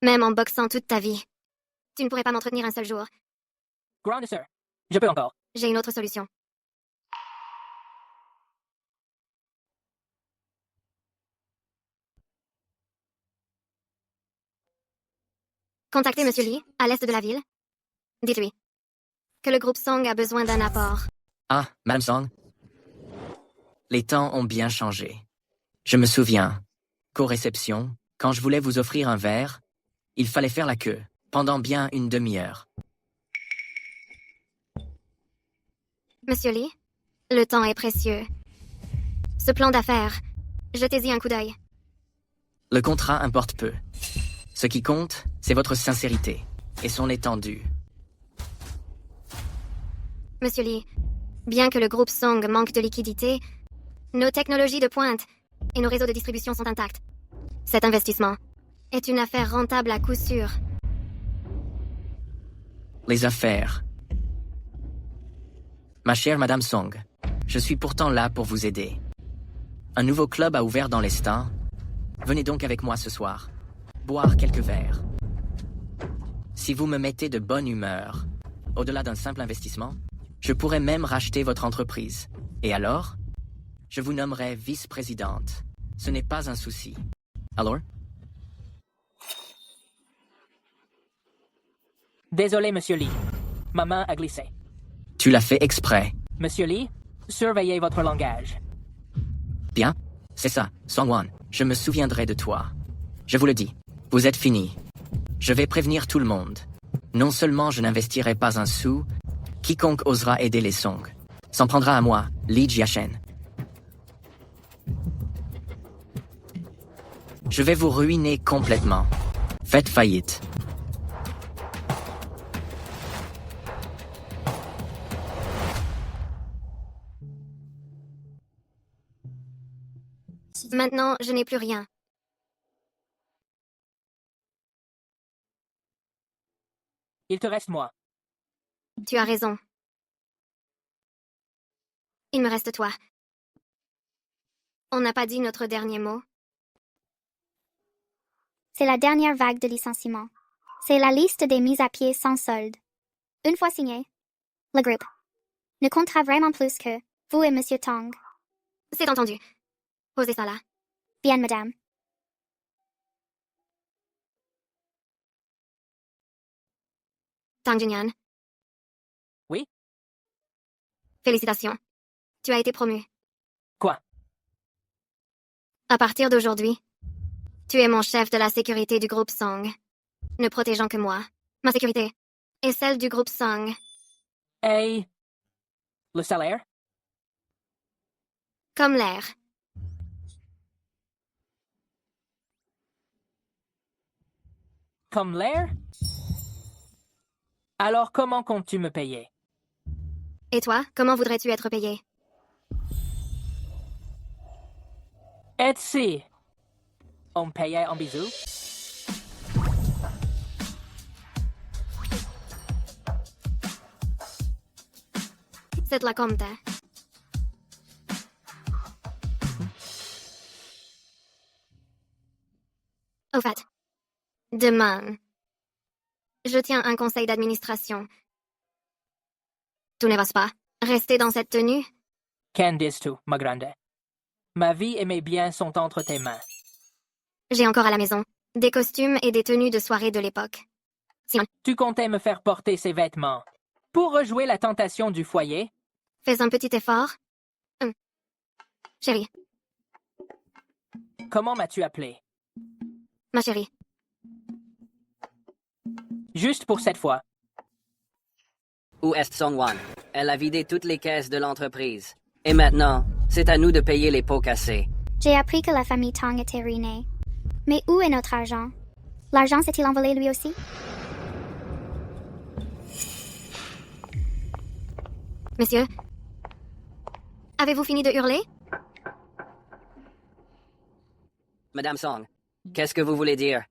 Même en boxant toute ta vie. Tu ne pourrais pas m'entretenir un seul jour. Grande sœur, je peux encore. J'ai une autre solution. Contactez Monsieur Lee, à l'est de la ville. Dites-lui que le groupe Song a besoin d'un apport. Ah, Madame Song? Les temps ont bien changé. Je me souviens qu'aux réceptions, quand je voulais vous offrir un verre, il fallait faire la queue, pendant bien une demi-heure. Monsieur Lee, le temps est précieux. Ce plan d'affaires, jetez-y un coup d'œil. Le contrat importe peu. Ce qui compte, c'est votre sincérité et son étendue. Monsieur Lee, bien que le groupe Song manque de liquidité, nos technologies de pointe et nos réseaux de distribution sont intacts. Cet investissement est une affaire rentable à coup sûr. Les affaires. Ma chère Madame Song, je suis pourtant là pour vous aider. Un nouveau club a ouvert dans l'Est. Venez donc avec moi ce soir. Boire quelques verres. Si vous me mettez de bonne humeur, au-delà d'un simple investissement, je pourrais même racheter votre entreprise. Et alors, je vous nommerai vice-présidente. Ce n'est pas un souci. Alors? Désolé, Monsieur Lee. Ma main a glissé. Tu l'as fait exprès. Monsieur Lee, surveillez votre langage. Bien, c'est ça, Song-won. Je me souviendrai de toi. Je vous le dis, vous êtes fini. Je vais prévenir tout le monde. Non seulement je n'investirai pas un sou, quiconque osera aider les Song s'en prendra à moi, Lee Jiachen. Je vais vous ruiner complètement. Faites faillite. Maintenant, je n'ai plus rien. Il te reste moi. Tu as raison. Il me reste toi. On n'a pas dit notre dernier mot. C'est la dernière vague de licenciements. C'est la liste des mises à pied sans solde. Une fois signé, le groupe ne comptera vraiment plus que vous et Monsieur Tong. C'est entendu. Posez ça là. Bien, madame. Tang Jinyan. Oui? Félicitations. Tu as été promu. Quoi? À partir d'aujourd'hui, tu es mon chef de la sécurité du groupe Song, ne protégeant que moi. Ma sécurité est celle du groupe Song. Et le salaire? Comme l'air. Comme l'air? Alors comment comptes-tu me payer? Et toi, comment voudrais-tu être payé? Etsy. On me payait en bisous? C'est de la compte. Au fait, demain, je tiens un conseil d'administration. Tout ne va pas. Rester dans cette tenue? Qu'en dis-tu, ma grande? Ma vie et mes biens sont entre tes mains. J'ai encore à la maison des costumes et des tenues de soirée de l'époque. Sinon, Tu comptais me faire porter ces vêtements pour rejouer la tentation du foyer? fais un petit effort. Chérie, Comment m'as-tu appelé? ma chérie, Juste pour cette fois. Où est Song-Wan? Elle a vidé toutes les caisses de l'entreprise. Et maintenant, c'est à nous de payer les pots cassés. J'ai appris que la famille Tong était ruinée. Mais où est notre argent? L'argent s'est-il envolé lui aussi? messieurs, avez-vous fini de hurler? Madame Song, qu'est-ce que vous voulez dire?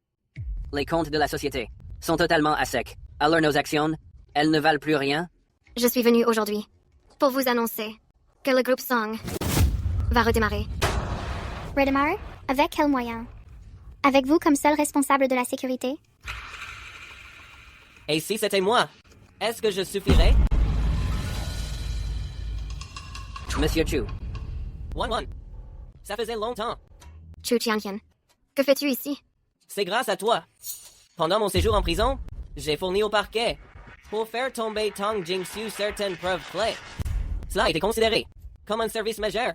Les comptes de la société sont totalement à sec. Alors nos actions, elles ne valent plus rien? Je suis venue aujourd'hui pour vous annoncer que le groupe Song va redémarrer. Redémarrer? Avec quels moyens? Avec vous comme seul responsable de la sécurité? Et si c'était moi, est-ce que je suffirais? Monsieur Chu, One. Ça faisait longtemps. Chu Tianqian, que fais-tu ici? C'est grâce à toi. Pendant mon séjour en prison, j'ai fourni au parquet pour faire tomber Tong Jingxiu certaines preuves clés. Cela a été considéré comme un service majeur.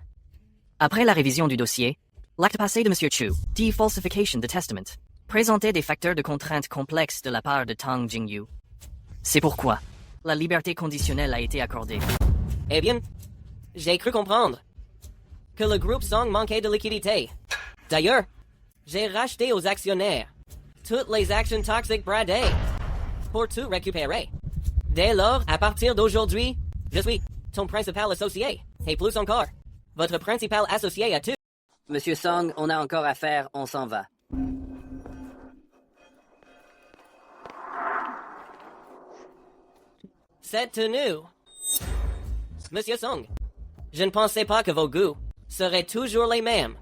après la révision du dossier, l'acte passé de Monsieur Chu, dit falsification de testament, présentait des facteurs de contrainte complexes de la part de Tong Jingyu. C'est pourquoi la liberté conditionnelle a été accordée. Eh bien, j'ai cru comprendre que le groupe Song manquait de liquidité. D'ailleurs, j'ai racheté aux actionnaires toutes les actions toxiques bradées pour tout récupérer. Dès lors, à partir d'aujourd'hui, je suis ton principal associé, et plus encore, votre principal associé à tout. Monsieur Song, on a encore affaire, on s'en va. Cette tenue. Monsieur Song, je ne pensais pas que vos goûts seraient toujours les mêmes.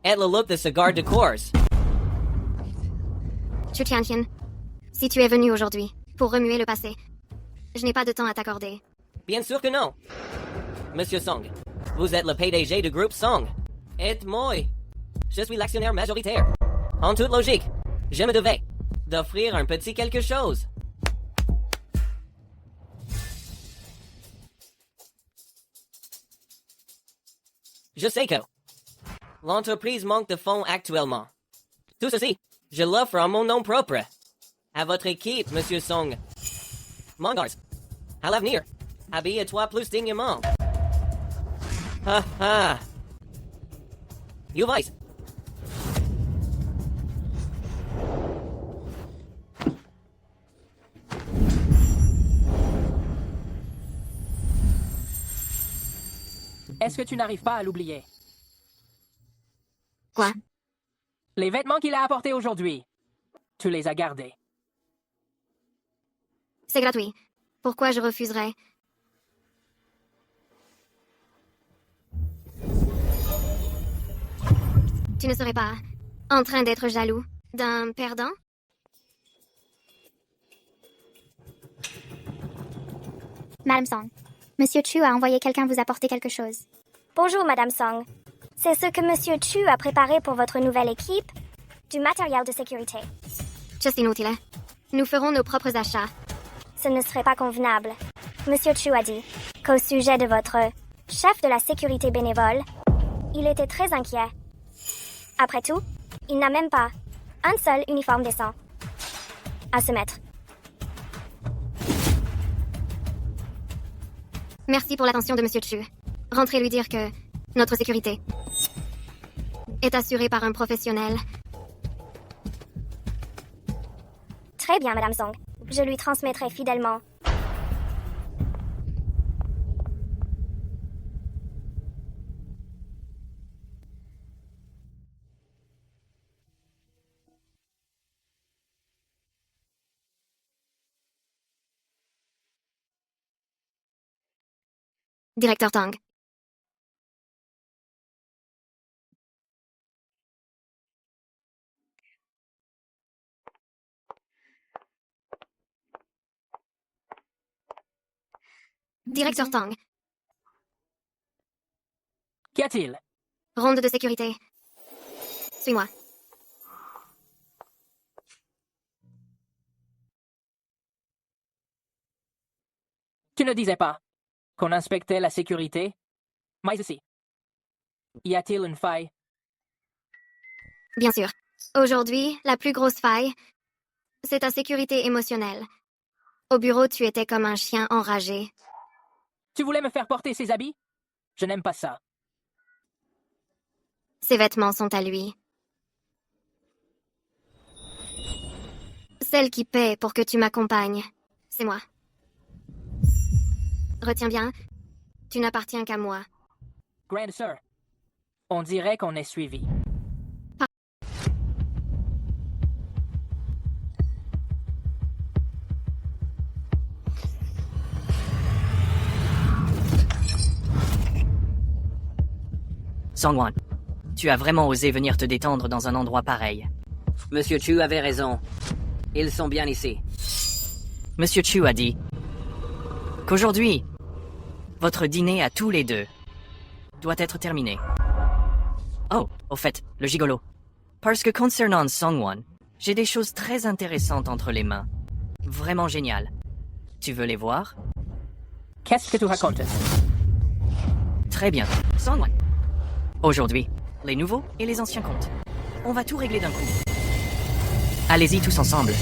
Et le look de ce garde de corps. Chu Tianqian, si tu es venu aujourd'hui pour remuer le passé, je n'ai pas de temps à t'accorder. Bien sûr que non. Monsieur Song, vous êtes le PDG du groupe Song. Et moi, je suis l'actionnaire majoritaire. En toute logique, je me devais d'offrir un petit quelque chose. Je sais que l'entreprise manque de fonds actuellement. Tout ceci, je l'offre en mon nom propre. À votre équipe, Monsieur Song. Mongars, à l'avenir, habille-toi plus dignement. Ha ha. You vice. Est-ce que tu n'arrives pas à l'oublier? Quoi? Les vêtements qu'il a apportés aujourd'hui, tu les as gardés. C'est gratuit. Pourquoi je refuserais? Tu ne serais pas en train d'être jaloux d'un perdant? Madame Song, Monsieur Chu a envoyé quelqu'un vous apporter quelque chose. Bonjour, Madame Song. C'est ce que Monsieur Chu a préparé pour votre nouvelle équipe? Du matériel de sécurité. Juste inutile. Nous ferons nos propres achats. Ce ne serait pas convenable. Monsieur Chu a dit qu'au sujet de votre chef de la sécurité bénévole, il était très inquiet. Après tout, il n'a même pas un seul uniforme décent à se mettre. Merci pour l'attention de Monsieur Chu. Rentrez lui dire que notre sécurité est assurée par un professionnel. Très bien, Madame Song. Je lui transmettrai fidèlement. Directeur Tang. Directeur Tang. Qu'y a-t-il? Ronde de sécurité. Suis-moi. Tu ne disais pas qu'on inspectait la sécurité? Mais ici. Y a-t-il une faille? Bien sûr. Aujourd'hui, la plus grosse faille, c'est ta sécurité émotionnelle. Au bureau, tu étais comme un chien enragé. Tu voulais me faire porter ses habits? Je n'aime pas ça. Ses vêtements sont à lui. Celle qui paie pour que tu m'accompagnes, c'est moi. Retiens bien, tu n'appartiens qu'à moi. Grande sœur, on dirait qu'on est suivi. Song-Wan, tu as vraiment osé venir te détendre dans un endroit pareil. Monsieur Chu avait raison. Ils sont bien ici. Monsieur Chu a dit qu'aujourd'hui, votre dîner à tous les deux doit être terminé. Oh, au fait, le gigolo. Parce que concernant Song-Wan, j'ai des choses très intéressantes entre les mains. Vraiment géniales. Tu veux les voir? Qu'est-ce que tu racontes? Très bien. Song-Wan. Aujourd'hui, les nouveaux et les anciens comptes. On va tout régler d'un coup. Allez-y tous ensemble.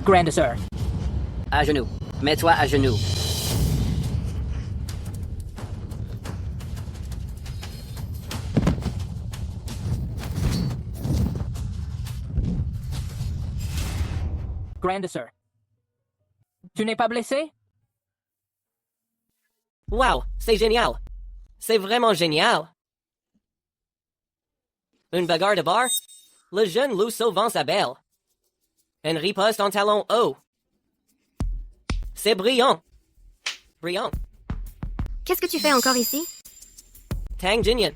Grande sœur. À genoux. Mets-toi à genoux. Grande sœur. Tu n'es pas blessé? Wow, c'est génial. C'est vraiment génial. Une bagarre de bar? Le jeune loup sauvant sa belle. Une riposte en talons hauts. C'est brillant. Brillant. Qu'est-ce que tu fais encore ici? Tang Jinyan,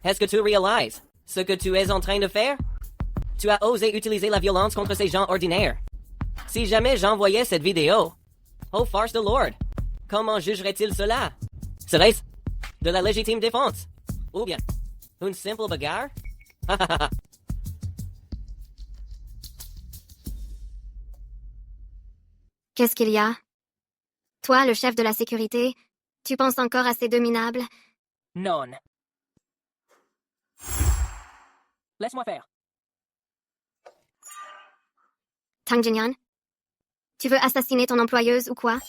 est-ce que tu réalises ce que tu es en train de faire? Tu as osé utiliser la violence contre ces gens ordinaires. Si jamais j'envoyais cette vidéo, oh farce de Lord, comment jugerait-il cela? Serait-ce de la légitime défense? Ou bien une simple bagarre? Qu'est-ce qu'il y a? Toi, le chef de la sécurité, tu penses encore à ces deux minables? Non. Laisse-moi faire. Tang Jinyan? Tu veux assassiner ton employeuse ou quoi?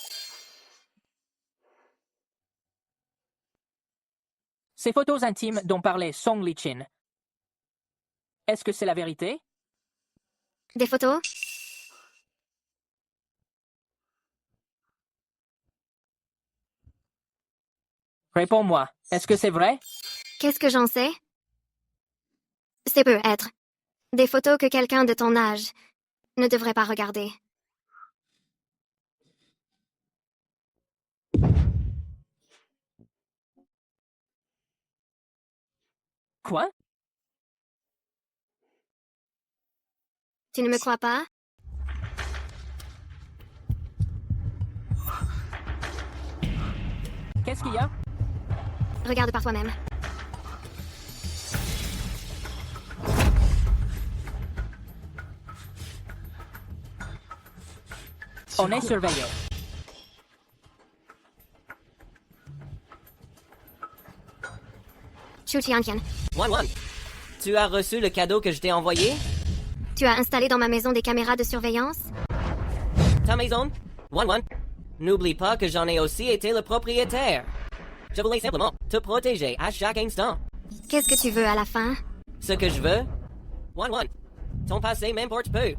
Ces photos intimes dont parlait Song Lichin. Est-ce que c'est la vérité? Des photos? Réponds-moi. Est-ce que c'est vrai? Qu'est-ce que j'en sais? C'est peut être. Des photos que quelqu'un de ton âge ne devrait pas regarder. Quoi? Tu ne me crois pas? Qu'est-ce qu'il y a? Regarde par toi-même. On est surveillé. Chu Tianqian, Wan, tu as reçu le cadeau que je t'ai envoyé? tu as installé dans ma maison des caméras de surveillance? Ta maison? Wan, n'oublie pas que j'en ai aussi été le propriétaire. Je voulais simplement te protéger à chaque instant. Qu'est-ce que tu veux à la fin? Ce que je veux? Wan, ton passé m'importe peu.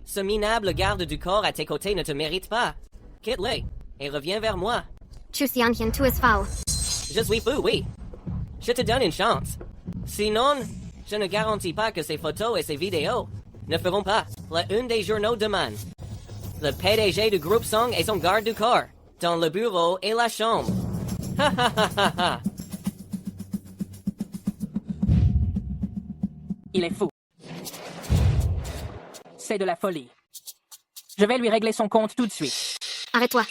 Ce minable garde du corps à tes côtés ne te mérite pas. Quitte-le et reviens vers moi. Chu Xiantian, tout est faux. Je suis fou, oui. Je te donne une chance. Sinon, je ne garantis pas que ces photos et ces vidéos ne feront pas la une des journaux demain. Le PDG du groupe Song et son garde du corps, dans le bureau et la chambre. Ha ha ha ha ha. Il est fou. C'est de la folie. Je vais lui régler son compte tout de suite. Arrête-toi.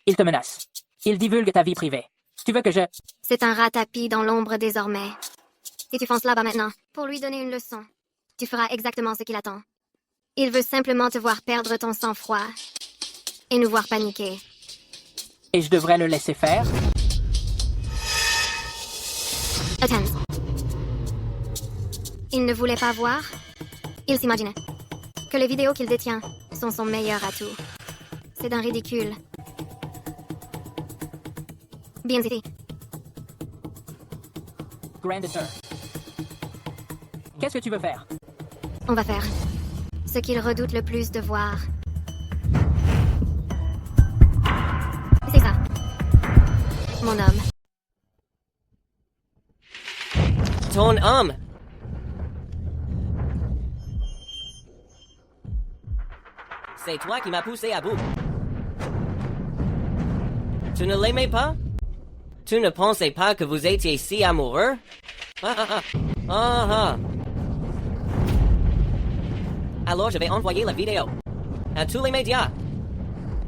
Il te menace. Il divulgue ta vie privée. Tu veux que je... C'est un rat tapis dans l'ombre désormais. Si tu fonces là-bas maintenant, pour lui donner une leçon, tu feras exactement ce qu'il attend. Il veut simplement te voir perdre ton sang-froid et nous voir paniquer. Et je devrais le laisser faire? Attends. Il ne voulait pas voir. Il s'imaginait que les vidéos qu'il détient sont son meilleur atout. C'est d'un ridicule. Bien dit. Grandeur. Qu'est-ce que tu veux faire? On va faire ce qu'il redoute le plus de voir. C'est ça. Mon homme. Ton homme. C'est toi qui m'as poussé à bout. Tu ne l'aimais pas? Tu ne pensais pas que vous étiez si amoureux? Ah ah ah. Ah ah. Alors je vais envoyer la vidéo à tous les médias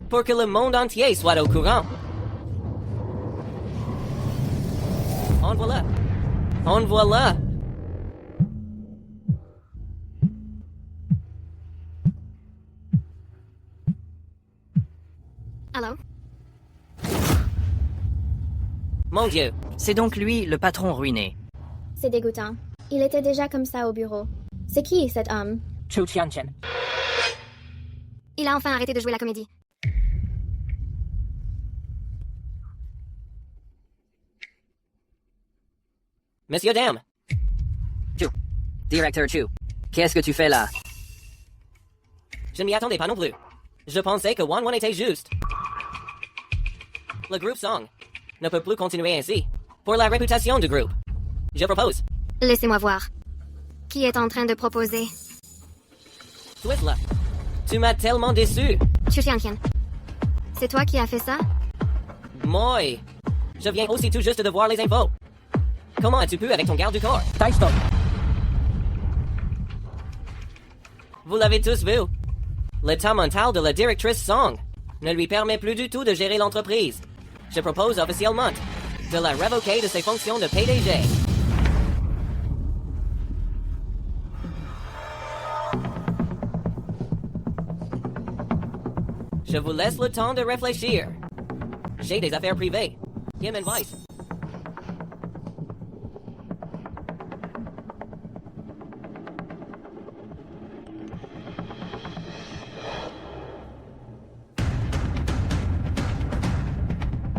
pour que le monde entier soit au courant. Envoie-la. Envoie-la. Allô? Mon Dieu. C'est donc lui, le patron ruiné. C'est dégoûtant. Il était déjà comme ça au bureau. C'est qui, cet homme? Chu Xianchen. Il a enfin arrêté de jouer la comédie. Monsieur Dam. Chu. Directeur Chu. Qu'est-ce que tu fais là? Je ne m'y attendais pas non plus. Je pensais que Wan était juste. Le groupe Song ne peut plus continuer ainsi. Pour la réputation du groupe. Je propose. Laissez-moi voir. Qui est en train de proposer? Tu es là. Tu m'as tellement déçu. Chu Xiantian. C'est toi qui as fait ça? Moi. Je viens aussi tout juste de voir les infos. Comment as-tu pu avec ton garde du corps? Taille-stop. Vous l'avez tous vu. L'état mental de la directrice Song ne lui permet plus du tout de gérer l'entreprise. Je propose officiellement de la révoquer de ses fonctions de PDG. Je vous laisse le temps de réfléchir. J'ai des affaires privées. Kim and Vice.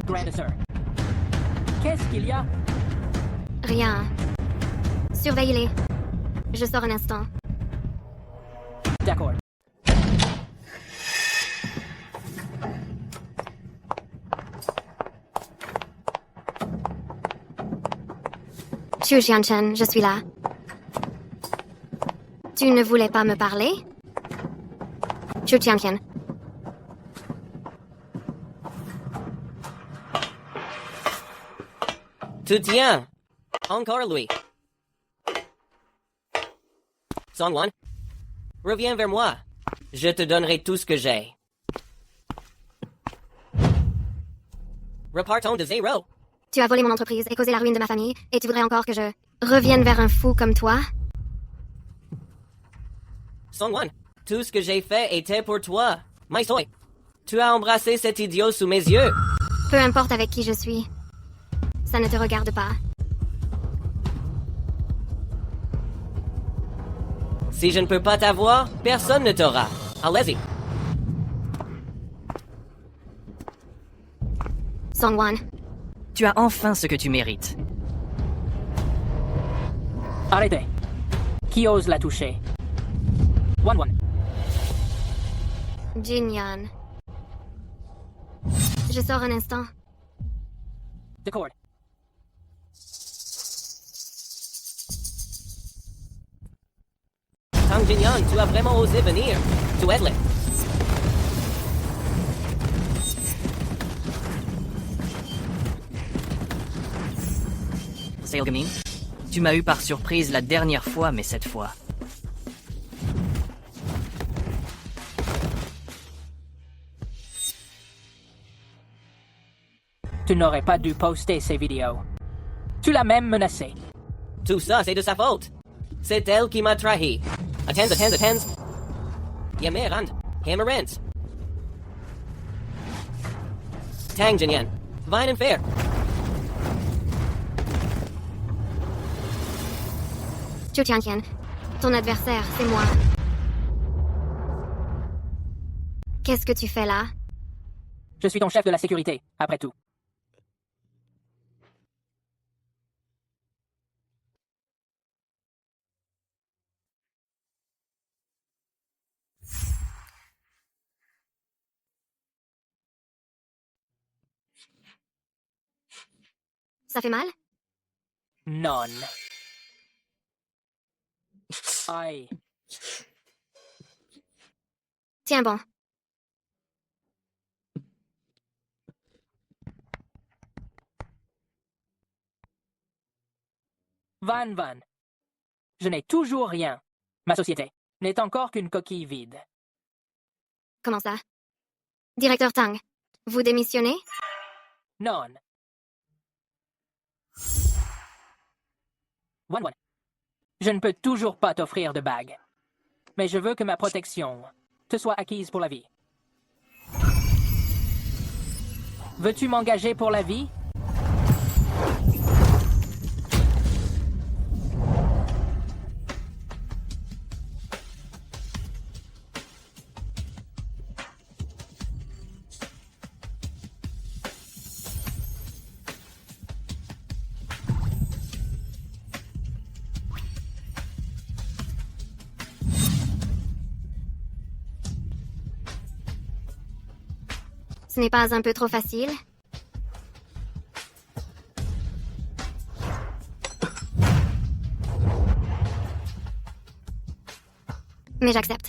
Grandeur. Qu'est-ce qu'il y a? Rien. Surveillez-les. Je sors un instant. D'accord. Chu Xianchen, je suis là. Tu ne voulais pas me parler? Chu Xianchen. Tu tiens. Encore lui. Songwon, reviens vers moi. Je te donnerai tout ce que j'ai. Repartons de zéro. Tu as volé mon entreprise et causé la ruine de ma famille, et tu voudrais encore que je revienne vers un fou comme toi? Songwon, tout ce que j'ai fait était pour toi. Maisoi, tu as embrassé cet idiot sous mes yeux. Peu importe avec qui je suis. Ça ne te regarde pas. Si je ne peux pas t'avoir, personne ne t'aura. Allez-y. Songwon, Tu as enfin ce que tu mérites. Arrêtez. Qui ose la toucher? Wan. Jinyan. Je sors un instant. D'accord. Tang Jinyan, tu as vraiment osé venir. Tu es laid. Sailgamin, tu m'as eu par surprise la dernière fois, mais cette fois... Tu n'aurais pas dû poster ces vidéos. Tu l'as même menacé. Tout ça, c'est de sa faute. C'est elle qui m'a trahi. Attends. Yamerand, Hammerant. Tang Jinyan, Vine and Fair. Chu Tiantian, ton adversaire, c'est moi. Qu'est-ce que tu fais là? Je suis ton chef de la sécurité, après tout. Ça fait mal? Non. Aïe. Tiens bon. Van. Je n'ai toujours rien. Ma société n'est encore qu'une coquille vide. Comment ça? Directeur Tang, vous démissionnez? Non. Wan. Je ne peux toujours pas t'offrir de bague. Mais je veux que ma protection te soit acquise pour la vie. Veux-tu m'engager pour la vie? Ce n'est pas un peu trop facile? Mais j'accepte.